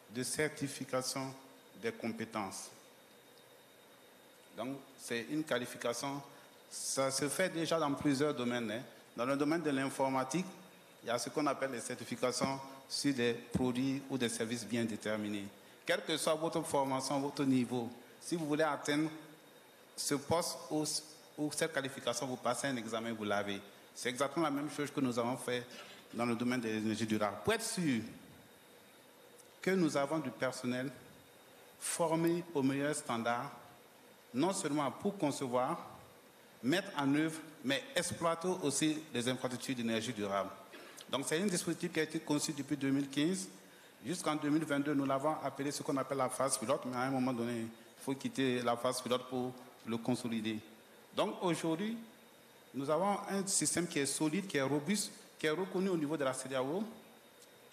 de certification des compétences. Donc, c'est une qualification, ça se fait déjà dans plusieurs domaines. Hein. Dans le domaine de l'informatique, il y a ce qu'on appelle les certifications sur des produits ou des services bien déterminés. Quelle que soit votre formation, votre niveau, si vous voulez atteindre ce poste ou cette qualification, vous passez un examen, vous l'avez. C'est exactement la même chose que nous avons fait dans le domaine de l'énergie durable. Pour être sûr que nous avons du personnel formé aux meilleurs standards, non seulement pour concevoir, mettre en œuvre, mais exploiter aussi les infrastructures d'énergie durable. Donc c'est un dispositif qui a été conçu depuis 2015. Jusqu'en 2022, nous l'avons appelé ce qu'on appelle la phase pilote, mais à un moment donné, il faut quitter la phase pilote pour le consolider. Donc aujourd'hui, nous avons un système qui est solide, qui est robuste, qui est reconnu au niveau de la CEDEAO.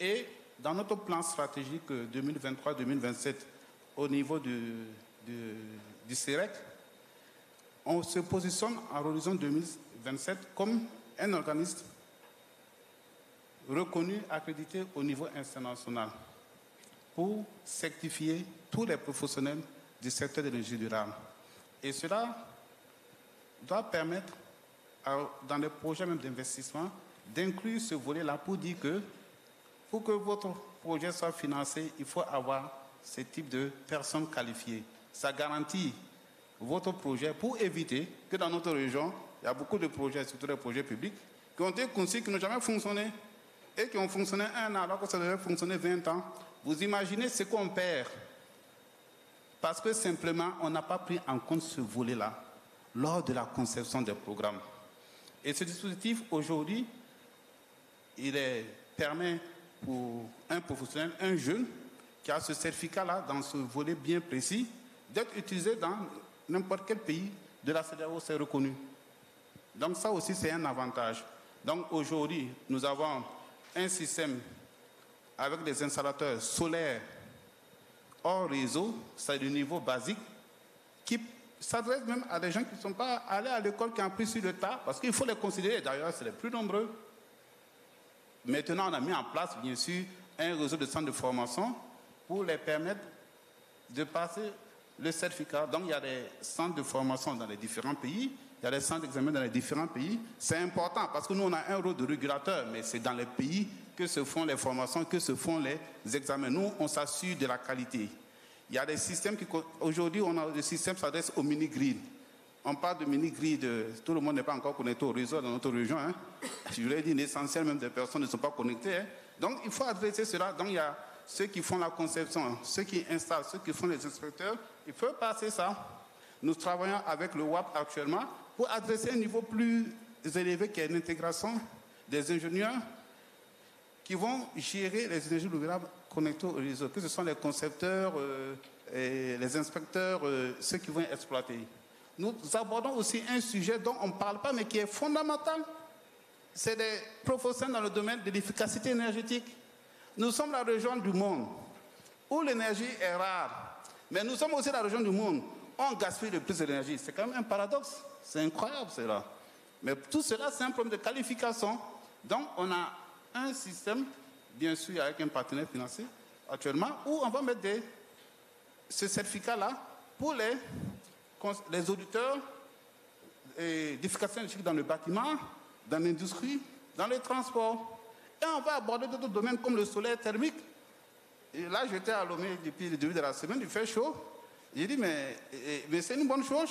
Et dans notre plan stratégique 2023-2027, au niveau du CEREC, on se positionne à l'horizon 2027 comme un organisme reconnu, accrédité au niveau international pour certifier tous les professionnels du secteur de l'énergie durable. Et cela doit permettre, dans les projets même d'investissement, d'inclure ce volet-là pour dire que pour que votre projet soit financé, il faut avoir ce type de personnes qualifiées. Ça garantit votre projet pour éviter que dans notre région, il y a beaucoup de projets, surtout des projets publics, qui ont été conçus, qui n'ont jamais fonctionné et qui ont fonctionné 1 an alors que ça devait fonctionner 20 ans. Vous imaginez ce qu'on perd parce que simplement on n'a pas pris en compte ce volet-là lors de la conception des programmes. Et ce dispositif aujourd'hui, il permet pour un professionnel, un jeune qui a ce certificat-là dans ce volet bien précis, d'être utilisé dans n'importe quel pays de la CEDEAO, c'est reconnu. Donc ça aussi c'est un avantage. Donc aujourd'hui, nous avons un système avec des installateurs solaires hors réseau, c'est du niveau basique, qui s'adresse même à des gens qui ne sont pas allés à l'école, qui ont appris sur le tas, parce qu'il faut les considérer, d'ailleurs c'est les plus nombreux. Maintenant, on a mis en place, bien sûr, un réseau de centres de formation pour les permettre de passer le certificat. Donc, il y a des centres de formation dans les différents pays, il y a des centres d'examen dans les différents pays. C'est important parce que nous, on a un rôle de régulateur, mais c'est dans les pays que se font les formations, que se font les examens. Nous, on s'assure de la qualité. Il y a des systèmes qui... Aujourd'hui, on a des systèmes qui s'adressent aux mini-grids. On parle de mini-grid, tout le monde n'est pas encore connecté au réseau dans notre région. Hein. Je vous l'ai dit, l'essentiel même des personnes ne sont pas connectées. Hein. Donc, il faut adresser cela. Donc, il y a ceux qui font la conception, ceux qui installent, ceux qui font les inspecteurs. Il faut passer ça. Nous travaillons avec le WAP actuellement pour adresser un niveau plus élevé qui est l'intégration des ingénieurs qui vont gérer les énergies renouvelables connectées au réseau, que ce sont les concepteurs, et les inspecteurs, ceux qui vont exploiter. Nous abordons aussi un sujet dont on ne parle pas, mais qui est fondamental. C'est des professionnels dans le domaine de l'efficacité énergétique. Nous sommes la région du monde où l'énergie est rare. Mais nous sommes aussi la région du monde on gaspille le plus d'énergie. C'est quand même un paradoxe. C'est incroyable, cela. Mais tout cela, c'est un problème de qualification. Donc, on a un système, bien sûr, avec un partenaire financier, actuellement, où on va mettre ce certificat-là pour les auditeurs d'efficacité énergétique dans le bâtiment, dans l'industrie, dans le transport. Et on va aborder d'autres domaines comme le solaire thermique. Et là, j'étais à Lomé depuis le début de la semaine, il fait chaud. J'ai dit, mais c'est une bonne chose.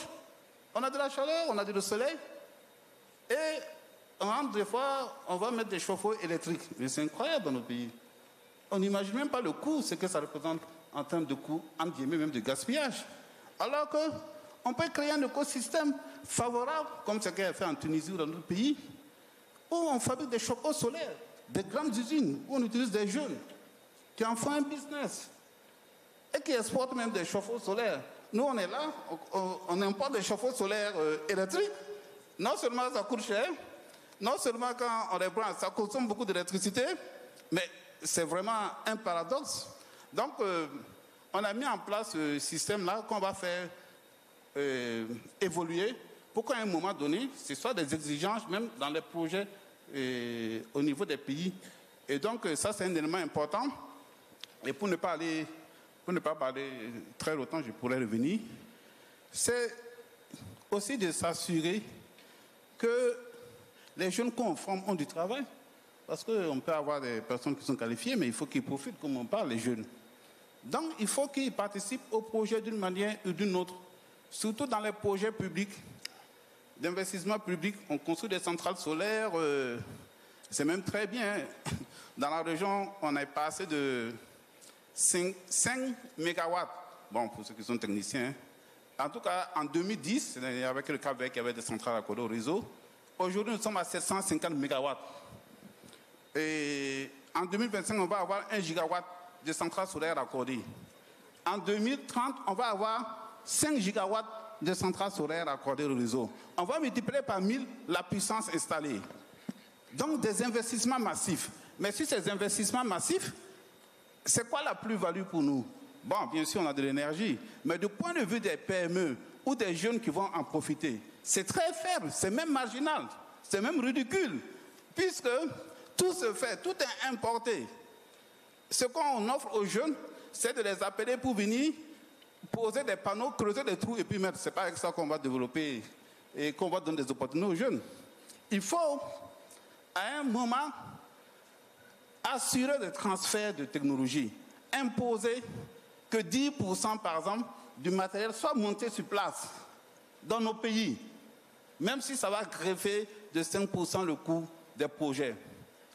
On a de la chaleur, on a du soleil. Et des fois, on va mettre des chauffe-eau électriques. Mais c'est incroyable dans notre pays. On n'imagine même pas le coût, ce que ça représente en termes de coût, entre guillemets, même de gaspillage. Alors qu'on peut créer un écosystème favorable, comme ce qu'il a fait en Tunisie ou dans d'autres pays, où on fabrique des chauffe-eau solaires, des grandes usines, où on utilise des jeunes qui en font un business et qui exportent même des chauffe-eau solaires. Nous, on est là, on importe des chauffe-eau solaires électriques. Non seulement ça coûte cher, non seulement quand on les branche, ça consomme beaucoup d'électricité, mais c'est vraiment un paradoxe. Donc, on a mis en place ce système-là qu'on va faire évoluer pour qu'à un moment donné, ce soit des exigences, même dans les projets au niveau des pays. Et donc, ça, c'est un élément important. Et pour ne pas parler très longtemps, je pourrais revenir. C'est aussi de s'assurer que les jeunes qu'on forme ont du travail. Parce qu'on peut avoir des personnes qui sont qualifiées, mais il faut qu'ils profitent, comme on parle, les jeunes. Donc, il faut qu'ils participent au projet d'une manière ou d'une autre. Surtout dans les projets publics, d'investissement public. On construit des centrales solaires, c'est même très bien. Dans la région, on est passé de 5 mégawatts. Bon, pour ceux qui sont techniciens. En tout cas, en 2010, avec le Cap-Vert, il y avait des centrales accordées au réseau. Aujourd'hui, nous sommes à 750 mégawatts. Et en 2025, on va avoir 1 gigawatt de centrales solaires accordées. En 2030, on va avoir 5 gigawatts de centrales solaires accordées au réseau. On va multiplier par 1000 la puissance installée. Donc, des investissements massifs. Mais si ces investissements massifs, c'est quoi la plus-value pour nous? Bon, bien sûr, on a de l'énergie, mais du point de vue des PME ou des jeunes qui vont en profiter, c'est très faible, c'est même marginal, c'est même ridicule, puisque tout se fait, tout est importé. Ce qu'on offre aux jeunes, c'est de les appeler pour venir poser des panneaux, creuser des trous et puis mettre. Ce n'est pas avec ça qu'on va développer et qu'on va donner des opportunités aux jeunes. Il faut, à un moment, assurer le transfert de technologie, imposer que 10%, par exemple, du matériel soit monté sur place dans nos pays, même si ça va greffer de 5% le coût des projets.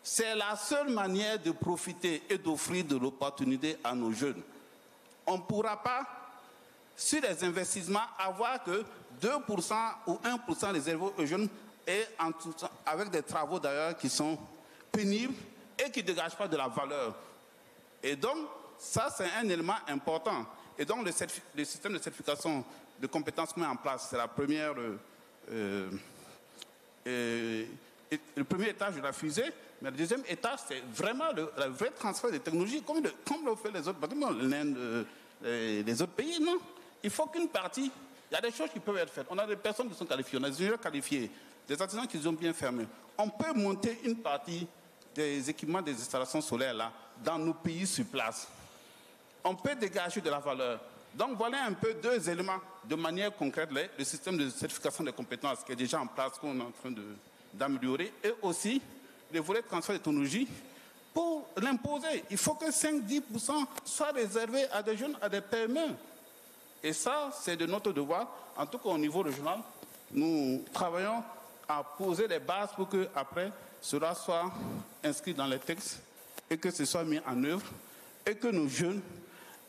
C'est la seule manière de profiter et d'offrir de l'opportunité à nos jeunes. On ne pourra pas, sur les investissements, avoir que 2% ou 1% réservés aux jeunes et avec des travaux d'ailleurs qui sont pénibles et qui ne dégagent pas de la valeur. Et donc, ça, c'est un élément important. Et donc, le système de certification de compétences qu'on met en place, c'est la première, le premier étage de la fusée. Mais le deuxième étage, c'est vraiment le vrai transfert de technologies, comme l'ont fait les autres, l'Inde, les autres pays, non? Il faut qu'une partie, il y a des choses qui peuvent être faites. On a des personnes qui sont qualifiées, on a des ingénieurs qualifiés, des artisans qui ont bien fermés. On peut monter une partie des équipements des installations solaires là, dans nos pays sur place. On peut dégager de la valeur. Donc voilà un peu deux éléments de manière concrète, le système de certification des compétences qui est déjà en place, qu'on est en train d'améliorer, et aussi le volet de transfert de technologie pour l'imposer. Il faut que 5-10% soient réservés à des jeunes, à des PME. Et ça, c'est de notre devoir. En tout cas, au niveau régional, nous travaillons à poser les bases pour que après cela soit inscrit dans les textes et que ce soit mis en œuvre et que nos jeunes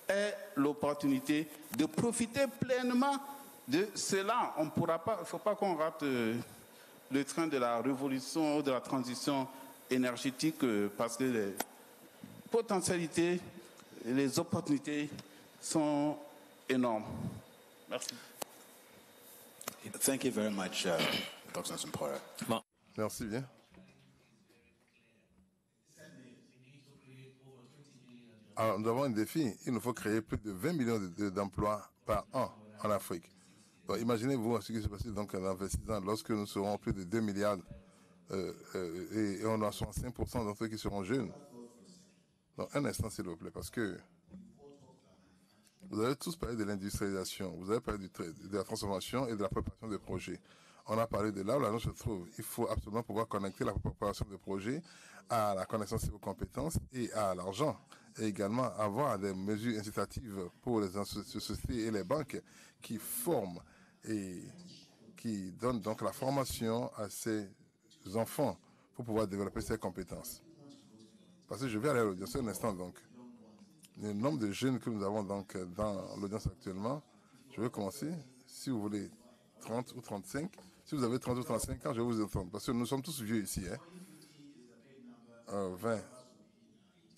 aient l'opportunité de profiter pleinement de cela. On pourra pas, il ne faut pas qu'on rate le train de la révolution ou de la transition énergétique parce que les potentialités, les opportunités sont énormes. Merci.
Thank you very much, Dr. Nsompora.
Merci bien. Alors, nous avons un défi. Il nous faut créer plus de 20 millions d'emplois par an en Afrique. Donc, imaginez-vous ce qui se passe donc dans 26 ans, lorsque nous serons plus de 2 milliards et on a 65% d'entre eux qui seront jeunes. Donc, un instant, s'il vous plaît, parce que vous avez tous parlé de l'industrialisation, vous avez parlé de la transformation et de la préparation des projets. On a parlé de là où la nôtre se trouve. Il faut absolument pouvoir connecter la préparation des projets à la connaissance et aux compétences et à l'argent. Et également avoir des mesures incitatives pour les sociétés et les banques qui forment et qui donnent donc la formation à ces enfants pour pouvoir développer ces compétences. Parce que je vais aller à l'audience un instant donc. Le nombre de jeunes que nous avons donc dans l'audience actuellement, je vais commencer, si vous voulez, 30 ou 35. Si vous avez 30 ou 35 ans, je vais vous entendre. Parce que nous sommes tous vieux ici. 20.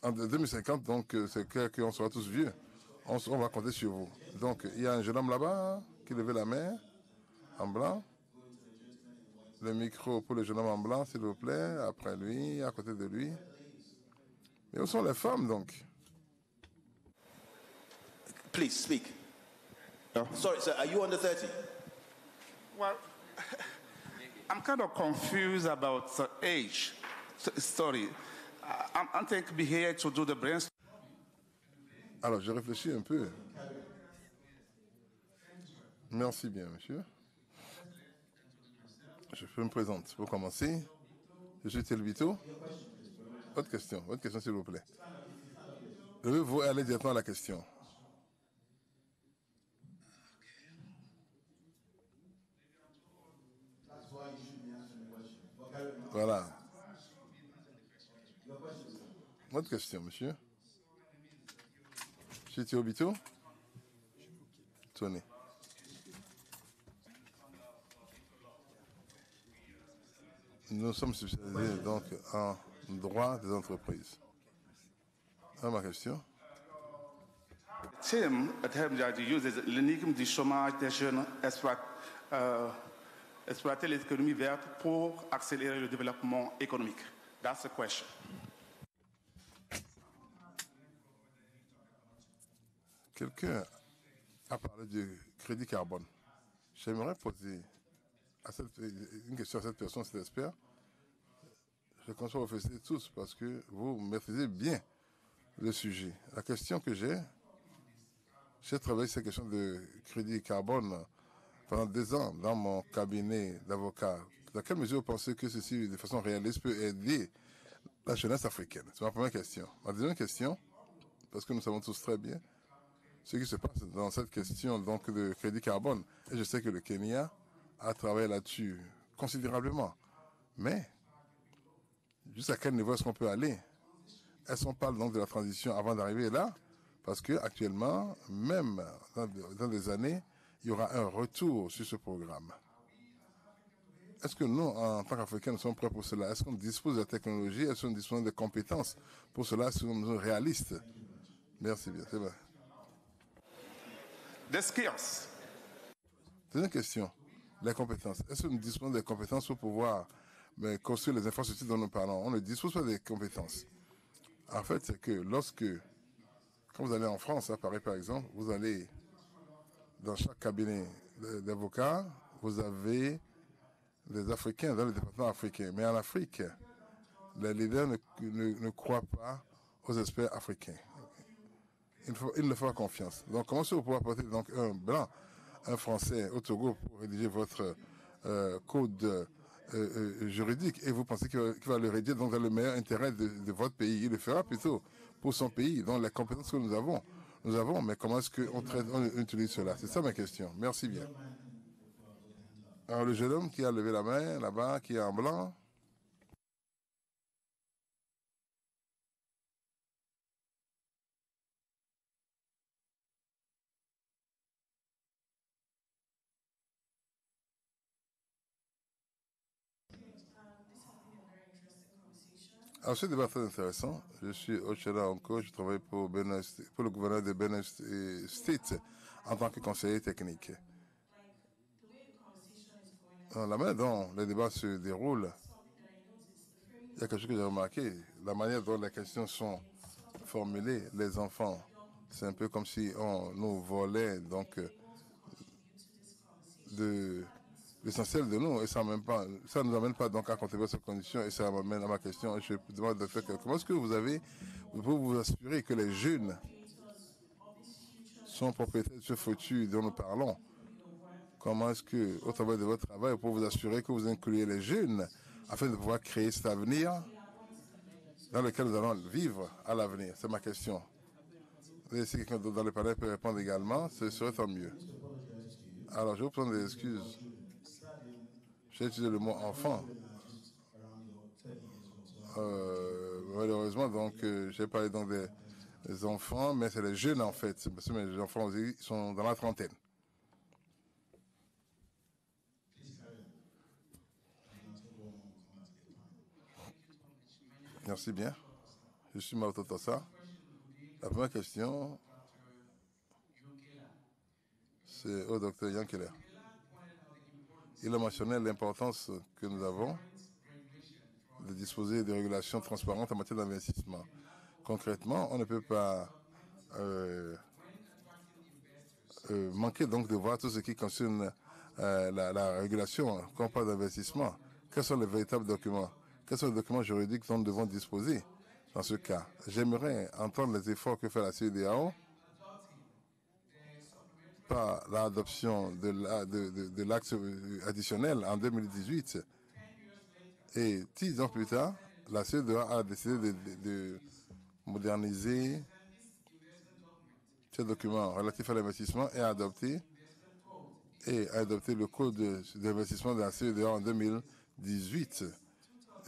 En 2050, donc, c'est clair qu'on sera tous vieux. On va compter sur vous. Donc, il y a un jeune homme là-bas qui levait la main, en blanc. Le micro pour le jeune homme en blanc, s'il vous plaît. Après lui, à côté de lui. Mais où sont les femmes, donc?
Please speak. Sorry, sir, are you under 30?
Well, I'm kind of confused about the age. Sorry. I think be here to do the brainstorm.
Alors, je réfléchis un peu. Merci bien, monsieur. Je me présente. Pour commencer, je suis Telvito. Votre question, s'il vous plaît. Je veux vous aller directement à la question. Voilà. Votre question, monsieur. Je suis Théo Bito. Tony. Nous sommes spécialisés donc en droit des entreprises. Ma question.
Tim, uses l'énigme du chômage des jeunes exploiter l'économie verte pour accélérer le développement économique. That's the question.
Quelqu'un a parlé du crédit carbone. J'aimerais poser une question à cette personne, cet expert. Je compte vous féliciter tous parce que vous maîtrisez bien le sujet. La question que j'ai travaillé sur cette question de crédit carbone pendant 2 ans dans mon cabinet d'avocat. Dans quelle mesure vous pensez que ceci, de façon réaliste, peut aider la jeunesse africaine? C'est ma première question. Ma deuxième question, parce que nous savons tous très bien ce qui se passe dans cette question donc, de crédit carbone. Et je sais que le Kenya a travaillé là-dessus considérablement. Mais, jusqu'à quel niveau est-ce qu'on peut aller? Est-ce qu'on parle donc de la transition avant d'arriver là? Parce qu'actuellement, même dans des années, il y aura un retour sur ce programme. Est-ce que nous, en tant qu'Africains, nous sommes prêts pour cela? Est-ce qu'on dispose de la technologie? Est-ce qu'on dispose des compétences pour cela? Est-ce que nous sommes réalistes? Merci bien, c'est vrai.
The skills.
Deuxième question, les compétences. Est-ce que nous disposons des compétences pour pouvoir construire les infrastructures dont nous parlons? On ne dispose pas des compétences. En fait, c'est que quand vous allez en France, à Paris par exemple, vous allez dans chaque cabinet d'avocats, vous avez des Africains dans le département africain. Mais en Afrique, les leaders ne croient pas aux experts africains. Il ne faut pas confiance. Donc, comment est-ce que vous pouvez apporter donc, un blanc, un Français au Togo pour rédiger votre code juridique et vous pensez qu'il va le rédiger donc, dans le meilleur intérêt de votre pays? Il le fera plutôt pour son pays, dans les compétences que nous avons. Mais comment est-ce qu'on utilise cela? C'est ça ma question. Merci bien. Alors, le jeune homme qui a levé la main, là-bas, qui est en blanc. Alors, ce débat très intéressant. Je suis Ochela Onko, je travaille pour le gouverneur de Benin State en tant que conseiller technique. La manière dont les débats se déroulent, il y a quelque chose que j'ai remarqué. La manière dont les questions sont formulées, les enfants, c'est un peu comme si on nous volait donc de l'essentiel de nous, et ça ne nous amène pas donc à contribuer à ces conditions, et ça m'amène à ma question. Je demande de faire comment est-ce que vous pouvez vous assurer que les jeunes sont propriétaires de ce foutu dont nous parlons? Comment est-ce que, au travers de votre travail, pour vous assurer que vous incluez les jeunes afin de pouvoir créer cet avenir dans lequel nous allons vivre à l'avenir? C'est ma question. Et si quelqu'un dans le panel peut répondre également, ce serait tant mieux. Alors, je vous prends des excuses. J'ai utilisé le mot enfant. Malheureusement, donc, j'ai parlé donc des enfants, mais c'est les jeunes en fait. Parce que les enfants aussi, ils sont dans la trentaine. Merci bien. Je suis Maoto Tossa. La première question, c'est au docteur Yankeler. Il a mentionné l'importance que nous avons de disposer de régulations transparentes en matière d'investissement. Concrètement, on ne peut pas manquer donc de voir tout ce qui concerne la régulation quand on parle d'investissement. Quels sont les véritables documents? Quels sont les documents juridiques dont nous devons disposer dans ce cas? J'aimerais entendre les efforts que fait la CEDEAO par l'adoption de l'acte additionnel en 2018. Et 10 ans plus tard, la CEDEAO a décidé de moderniser ces documents relatifs à l'investissement et a adopté le code d'investissement de la CEDEAO en 2018.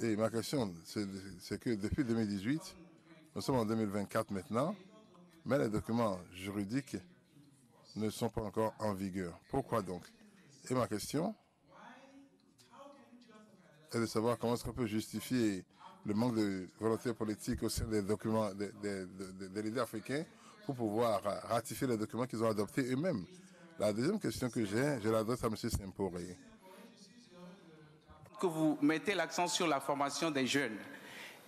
Et ma question, c'est que depuis 2018, nous sommes en 2024 maintenant, mais les documents juridiques ne sont pas encore en vigueur. Pourquoi donc? Et ma question est de savoir comment est-ce qu'on peut justifier le manque de volonté politique au sein des documents des leaders africains pour pouvoir ratifier les documents qu'ils ont adoptés eux-mêmes. La deuxième question que j'ai, je l'adresse à M. Semporé.
Que vous mettez l'accent sur la formation des jeunes.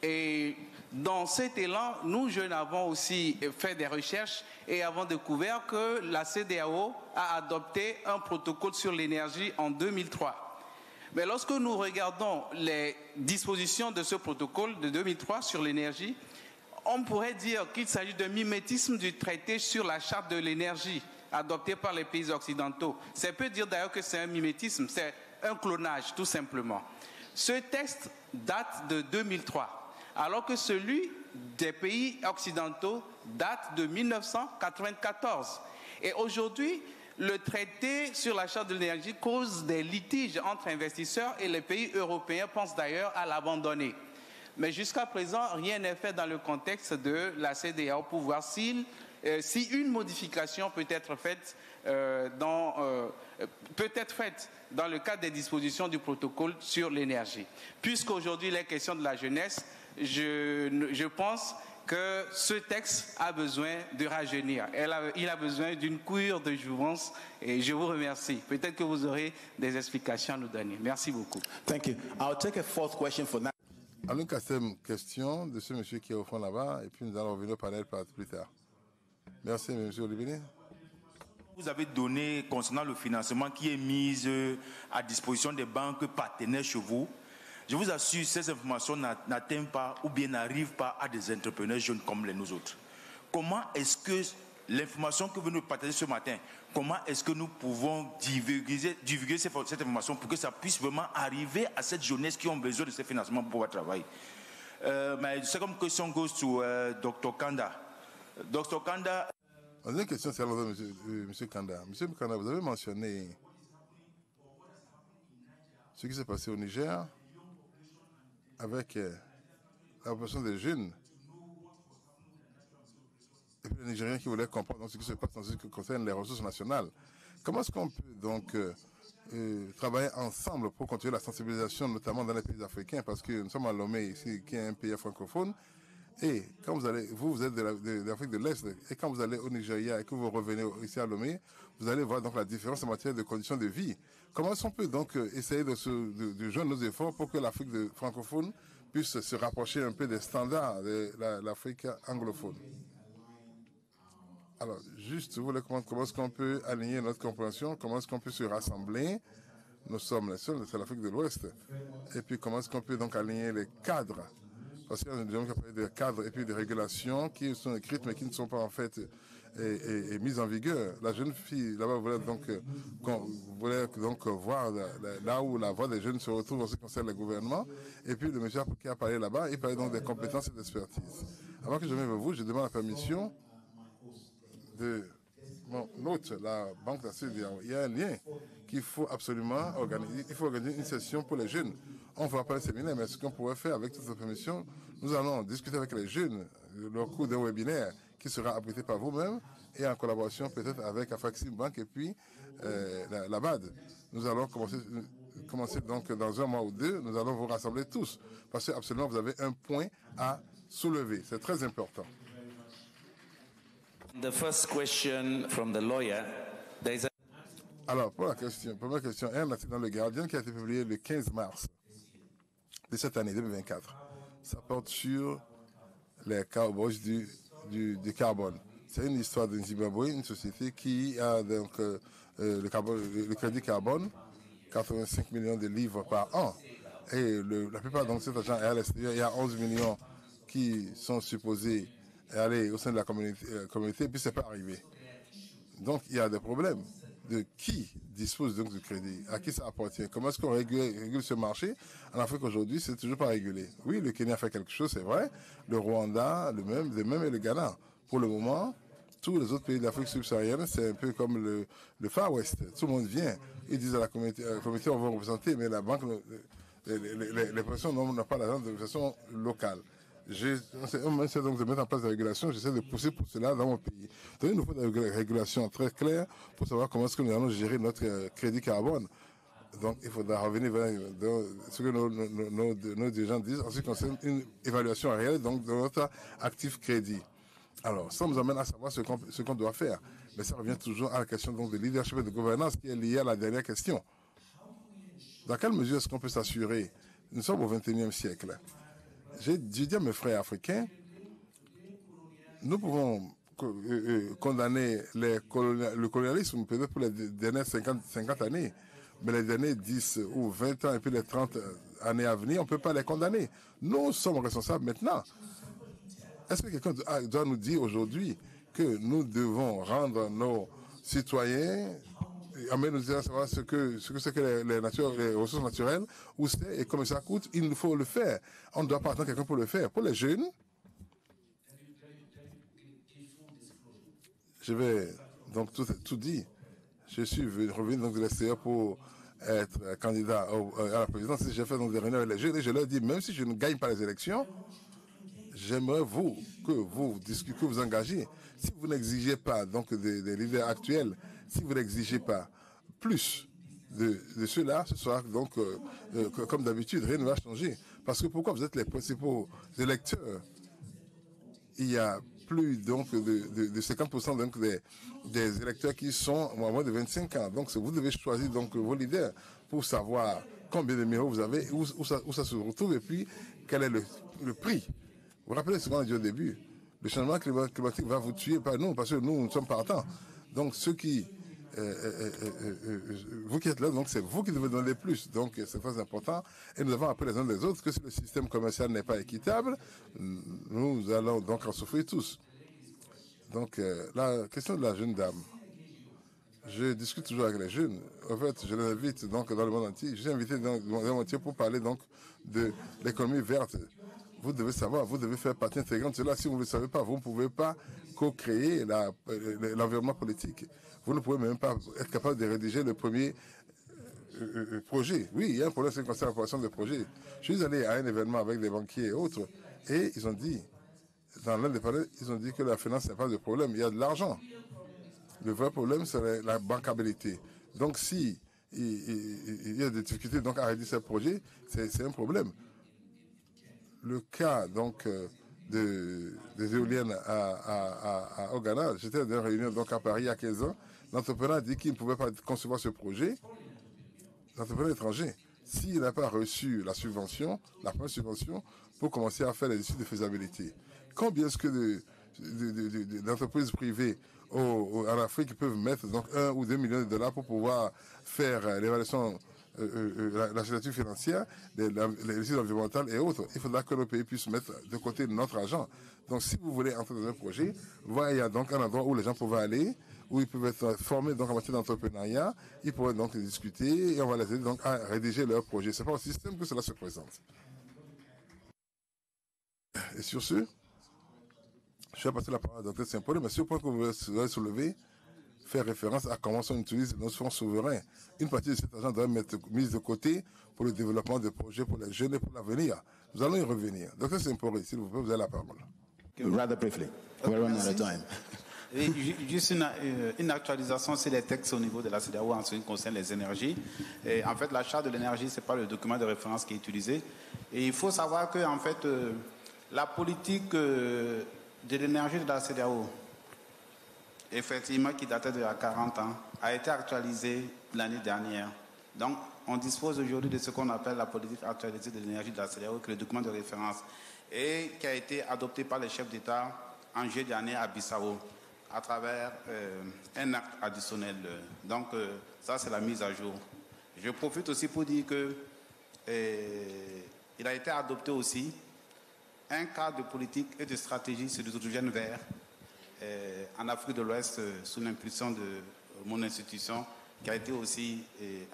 Et dans cet élan, nous jeunes avons aussi fait des recherches et avons découvert que la CEDEAO a adopté un protocole sur l'énergie en 2003. Mais lorsque nous regardons les dispositions de ce protocole de 2003 sur l'énergie, on pourrait dire qu'il s'agit d'un mimétisme du traité sur la charte de l'énergie adopté par les pays occidentaux. Ça peut dire d'ailleurs que c'est un mimétisme, c'est un clonage tout simplement. Ce texte date de 2003, alors que celui des pays occidentaux date de 1994. Et aujourd'hui, le traité sur la charte de l'énergie cause des litiges entre investisseurs et les pays européens pensent d'ailleurs à l'abandonner. Mais jusqu'à présent, rien n'est fait dans le contexte de la CEDEAO pour voir si une modification peut être faite dans le cadre des dispositions du protocole sur l'énergie. Puisqu'aujourd'hui, les questions de la jeunesse, je pense que ce texte a besoin de rajeunir. Il a besoin d'une cure de jouvence et je vous remercie. Peut-être que vous aurez des explications à nous donner. Merci beaucoup.
Thank you. I'll take a fourth question for now.
Alors, une quatrième question de ce monsieur qui est au fond là-bas, et puis nous allons revenir au panel plus tard. Merci, monsieur Olivier.
Vous avez donné concernant le financement qui est mis à disposition des banques partenaires chez vous. Je vous assure, ces informations n'atteignent pas ou bien n'arrivent pas à des entrepreneurs jeunes comme nous autres. Comment est-ce que l'information que vous nous partagez ce matin, comment est-ce que nous pouvons divulguer cette information pour que ça puisse vraiment arriver à cette jeunesse qui ont besoin de ces financements pour pouvoir travailler? My second question goes to Dr. Kanda. Dr. Kanda.
La deuxième question, c'est alors M. Kanda. M. Kanda, vous avez mentionné ce qui s'est passé au Niger avec la population des jeunes et puis les Nigériens qui voulaient comprendre ce qui se passe en ce qui concerne les ressources nationales. Comment est-ce qu'on peut donc travailler ensemble pour continuer la sensibilisation, notamment dans les pays africains, parce que nous sommes à Lomé ici, qui est un pays francophone, et quand vous allez, vous êtes de l'Afrique de l'Est, et quand vous allez au Nigeria et que vous revenez ici à Lomé, vous allez voir donc la différence en matière de conditions de vie. Comment est-ce qu'on peut donc essayer de joindre nos efforts pour que l'Afrique francophone puisse se rapprocher un peu des standards de l'Afrique anglophone? Alors, juste, vous voulez comprendre comment est-ce qu'on peut aligner notre compréhension, comment est-ce qu'on peut se rassembler. Nous sommes les seuls, c'est l'Afrique de l'Ouest. Et puis, comment est-ce qu'on peut donc aligner les cadres? Parce qu'il y a des gens qui parlent de cadres et puis de régulations qui sont écrites mais qui ne sont pas en fait mises en vigueur. La jeune fille là-bas voulait donc voir là où la voix des jeunes se retrouve en ce qui concerne le gouvernement. Et puis, le monsieur qui a parlé là-bas, il parlait donc des compétences et d'expertise. Avant que je vienne vers vous, je demande la permission de mon hôte, la Banque d'Afrique. Il y a un lien qu'il faut absolument organiser. Il faut organiser une session pour les jeunes. On ne fera pas le séminaire, mais ce qu'on pourrait faire avec toute cette permission, nous allons discuter avec les jeunes au cours d'un webinaire qui sera abrité par vous-même et en collaboration peut-être avec Afrexim Bank et puis la BAD. Nous allons commencer donc dans un mois ou deux, nous allons vous rassembler tous parce que absolument vous avez un point à soulever. C'est très important.
The first question from the lawyer, there is a...
Alors, pour la première question, un article dans Le Guardian qui a été publié le 15 mars de cette année 2024. Ça porte sur les cowboys du carbone. C'est une histoire de Zimbabwe, une société qui a donc le crédit carbone, 85 millions de livres par an. Et la plupart de cet argent est à l'extérieur. Il y a 11 millions qui sont supposés aller au sein de la communauté, puis c'est pas arrivé. Donc, il y a des problèmes de qui dispose donc du crédit, à qui ça appartient, comment est-ce qu'on régule ce marché. En Afrique aujourd'hui, c'est toujours pas régulé. Oui, le Kenya fait quelque chose, c'est vrai. Le Rwanda, le même et le Ghana. Pour le moment, tous les autres pays d'Afrique subsaharienne, c'est un peu comme le Far West. Tout le monde vient. Ils disent à la communauté on va représenter, mais la banque, les personnes n'ont pas l'argent de façon locale. J'essaie donc de mettre en place des régulations, j'essaie de pousser pour cela dans mon pays. Donc il nous faut des régulations très claires pour savoir comment est-ce que nous allons gérer notre crédit carbone. Donc il faudra revenir vers ce que nos dirigeants disent en ce qui concerne une évaluation réelle donc, de notre actif crédit. Alors, ça nous amène à savoir ce qu'on doit faire. Mais ça revient toujours à la question donc, de leadership et de gouvernance qui est liée à la dernière question. Dans quelle mesure est-ce qu'on peut s'assurer? Nous sommes au XXIe siècle. J'ai dit à mes frères africains, nous pouvons condamner le colonialisme peut-être pour les dernières 50 années, mais les dernières 10 ou 20 ans et puis les 30 années à venir, on ne peut pas les condamner. Nous sommes responsables maintenant. Est-ce que quelqu'un doit nous dire aujourd'hui que nous devons rendre nos citoyens, nous dire à savoir ce que c'est que les ressources naturelles, où c'est et comment ça coûte? Il nous faut le faire. On ne doit pas attendre quelqu'un pour le faire. Pour les jeunes, je vais donc tout dire. Je suis revenu donc de l'extérieur pour être candidat à la présidence. J'ai fait donc des réunions avec les jeunes et je leur dis, même si je ne gagne pas les élections, j'aimerais que vous engagez. Si vous n'exigez pas donc des leaders actuels, si vous n'exigez pas plus de ceux-là, ce sera donc comme d'habitude, rien ne va changer. Parce que pourquoi vous êtes les principaux électeurs? Il y a plus donc de 50% donc des électeurs qui sont à moins de 25 ans. Donc vous devez choisir donc vos leaders pour savoir combien de numéros vous avez, où ça se retrouve et puis quel est le prix. Vous vous rappelez ce qu'on a dit au début? Le changement climatique va vous tuer, pas nous, parce que nous sommes partants. Donc ceux qui vous qui êtes là, donc c'est vous qui devez donner plus. Donc c'est très important. Et nous avons appris les uns des autres que si le système commercial n'est pas équitable, nous allons donc en souffrir tous. Donc la question de la jeune dame. Je discute toujours avec les jeunes. En fait, je les invite donc dans le monde entier. Je suis invité dans le monde entier pour parler donc de l'économie verte. Vous devez savoir, vous devez faire partie intégrante de cela. Si vous ne le savez pas, vous ne pouvez pas co-créer l'environnement politique. Vous ne pouvez même pas être capable de rédiger le premier projet. Oui, il y a un problème, c'est concernant l'approbation des projets. Je suis allé à un événement avec des banquiers et autres, et ils ont dit, dans l'un des panels, ils ont dit que la finance n'est pas de problème, il y a de l'argent. Le vrai problème, c'est la bancabilité. Donc, si il y a des difficultés donc, à rédiger ces projets, c'est un problème. Le cas donc des éoliennes au Ghana, j'étais dans une réunion donc à Paris il y a 15 ans. L'entrepreneur a dit qu'il ne pouvait pas concevoir ce projet. L'entrepreneur étranger, s'il n'a pas reçu la subvention, la première subvention, pour commencer à faire les études de faisabilité. Combien est-ce que d'entreprises privées en Afrique qui peuvent mettre donc 1 ou 2 millions de dollars pour pouvoir faire l'évaluation, la stature financière, les risques environnementaux et autres. Il faudra que nos pays puissent mettre de côté notre argent. Donc si vous voulez entrer dans un projet, il y a donc un endroit où les gens peuvent aller, où ils peuvent être formés donc en matière d'entrepreneuriat, ils pourraient donc discuter et on va les aider donc à rédiger leur projet. C'est pas aussi simple que cela se présente. Et sur ce, je vais passer la parole à Dr Saint-Paul, mais ce point que vous voulez soulever, faire référence à comment on utilise nos fonds souverains. Une partie de cet argent doit être mise de côté pour le développement de projets pour les jeunes et pour l'avenir. Nous allons y revenir. Dr Saint-Paul, s'il vous plaît, vous avez la parole.
Rather briefly. We're running out of time.
Et juste une actualisation sur les textes au niveau de la CEDEAO en ce qui concerne les énergies. Et en fait, la charte de l'énergie, ce n'est pas le document de référence qui est utilisé. Et il faut savoir que, en fait, la politique de l'énergie de la CEDEAO, effectivement, qui datait d'il y a 40 ans, a été actualisée l'année dernière. Donc, on dispose aujourd'hui de ce qu'on appelle la politique actualisée de l'énergie de la CEDEAO, qui est le document de référence, et qui a été adopté par les chefs d'État en juillet dernier à Bissau, à travers un acte additionnel. Donc, ça, c'est la mise à jour. Je profite aussi pour dire que il a été adopté aussi un cadre de politique et de stratégie sur l'hydrogène vert en Afrique de l'Ouest sous l'impulsion de mon institution, qui a été aussi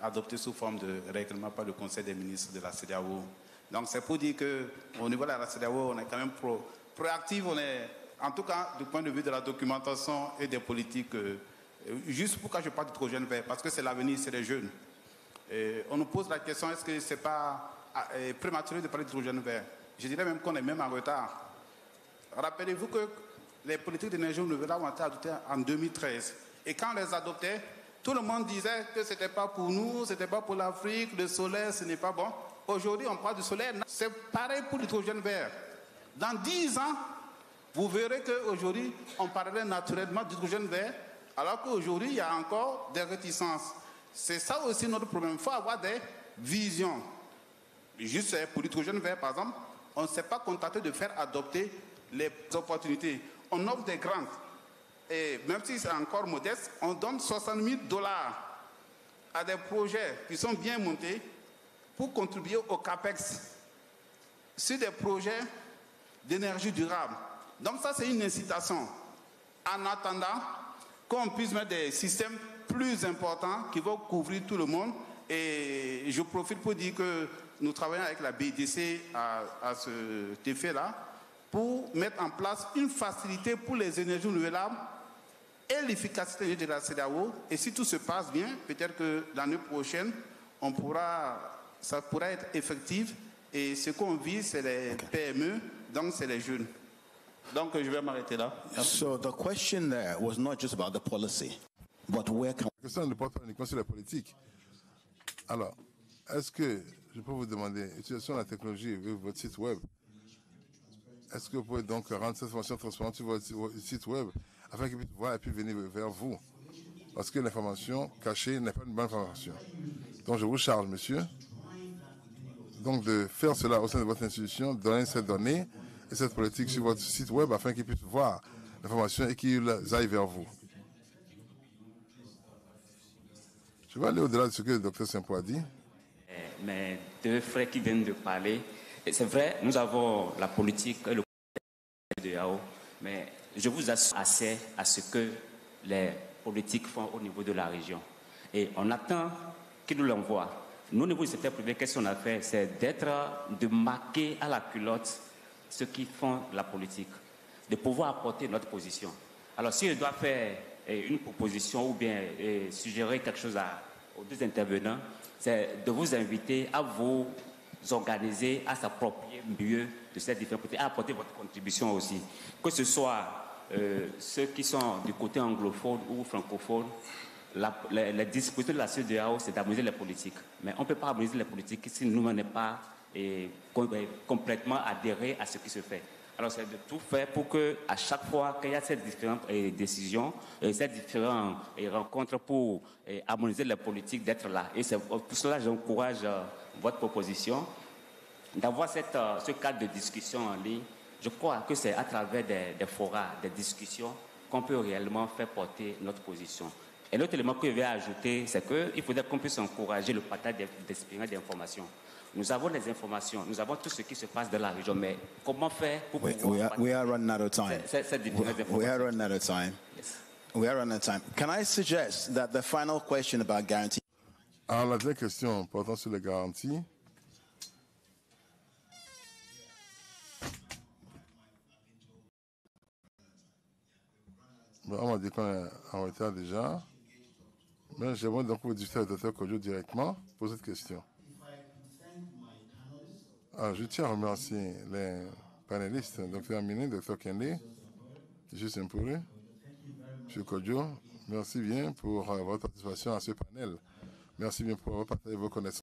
adopté sous forme de règlement par le Conseil des ministres de la CEDEAO. Donc c'est pour dire qu'au niveau de la CEDEAO, on est quand même proactif, on est, en tout cas du point de vue de la documentation et des politiques, juste pourquoi je parle d'hydrogène vert, parce que c'est l'avenir, c'est les jeunes. On nous pose la question, est-ce que ce n'est pas prématuré de parler d'hydrogène vert? Je dirais même qu'on est même en retard. Rappelez-vous que les politiques d'énergie renouvelable ont été adoptées en 2013. Et quand on les adoptait, tout le monde disait que ce n'était pas pour nous, ce n'était pas pour l'Afrique, le solaire, ce n'est pas bon. Aujourd'hui, on parle du solaire. C'est pareil pour l'hydrogène vert. Dans 10 ans, vous verrez qu'aujourd'hui, on parlerait naturellement d'hydrogène vert, alors qu'aujourd'hui, il y a encore des réticences. C'est ça aussi notre problème. Il faut avoir des visions. Juste pour l'hydrogène vert, par exemple, on ne s'est pas contenté de faire adopter les opportunités. On offre des grants. Et même si c'est encore modeste, on donne 60 000 $ à des projets qui sont bien montés pour contribuer au CAPEX sur des projets d'énergie durable. Donc ça, c'est une incitation. En attendant qu'on puisse mettre des systèmes plus importants qui vont couvrir tout le monde. Et je profite pour dire que nous travaillons avec la BDC à cet effet-là pour mettre en place une facilité pour les énergies renouvelables et l'efficacité de la CEDEAO. Et si tout se passe bien, peut-être que l'année prochaine, ça pourra être effectif. Et ce qu'on vise, c'est les PME, donc c'est les jeunes. Donc je vais m'arrêter là.
So the question there was not just about the policy, but where can...
La question ne porte pas uniquement sur la politique. Alors, est-ce que je peux vous demander, utilisation de la technologie avec votre site web, est-ce que vous pouvez donc rendre cette information transparente sur votre site web afin qu'ils puissent voir et puis venir vers vous? Parce que l'information cachée n'est pas une bonne information. Donc je vous charge, monsieur, donc de faire cela au sein de votre institution, de donner cette donnée et cette politique sur votre site web afin qu'ils puissent voir l'information et qu'ils aillent vers vous. Je vais aller au-delà de ce que le docteur Saint-Paul a dit.
Mes deux frères qui viennent de parler, c'est vrai, nous avons la politique et le de CEDEAO, mais je vous assure assez à ce que les politiques font au niveau de la région. Et on attend qu'ils nous l'envoient. Nous, au niveau du secteur privé, qu'est-ce qu'on a fait? C'est de marquer à la culotte ceux qui font la politique, de pouvoir apporter notre position. Alors, si je dois faire une proposition ou bien suggérer quelque chose aux deux intervenants, c'est de vous inviter à vous organiser, à s'approprier mieux de cette différente politique, à apporter votre contribution aussi. Que ce soit ceux qui sont du côté anglophone ou francophone, les dispositions de la CEDEAO, c'est d'harmoniser les politiques. Mais on ne peut pas harmoniser les politiques si nous n'avons pas complètement adhéré à ce qui se fait. Alors c'est de tout faire pour qu'à chaque fois qu'il y a ces différentes décisions, ces différentes rencontres pour harmoniser les politiques, d'être là. Et c'est pour cela que j'encourage votre proposition d'avoir ce cadre de discussion en ligne. Je crois que c'est à travers des forats, des discussions qu'on peut réellement faire porter notre position. Et l'autre élément que je vais ajouter, c'est qu'il faudrait qu'on puisse encourager le partage d'expériences d'information. Nous avons les informations, nous avons tout ce qui se passe dans la région, mais comment faire pour pouvoir...
We are running out of time. We are running out of time.
Yes.
We are running out of time. Can I suggest that the final question about guarantee...
Alors, la dernière question portant sur les garanties. Bon, on m'a dit qu'on est en retard déjà. Mais j'aimerais donc vous discuter avec le Dr Kodjo directement pour cette question. Alors, je tiens à remercier les panélistes, Dr Amine, Dr Kende, M. Simpouré, M. Kodjo. Merci bien pour votre participation à ce panel. Merci bien pour avoir partagé vos connaissances.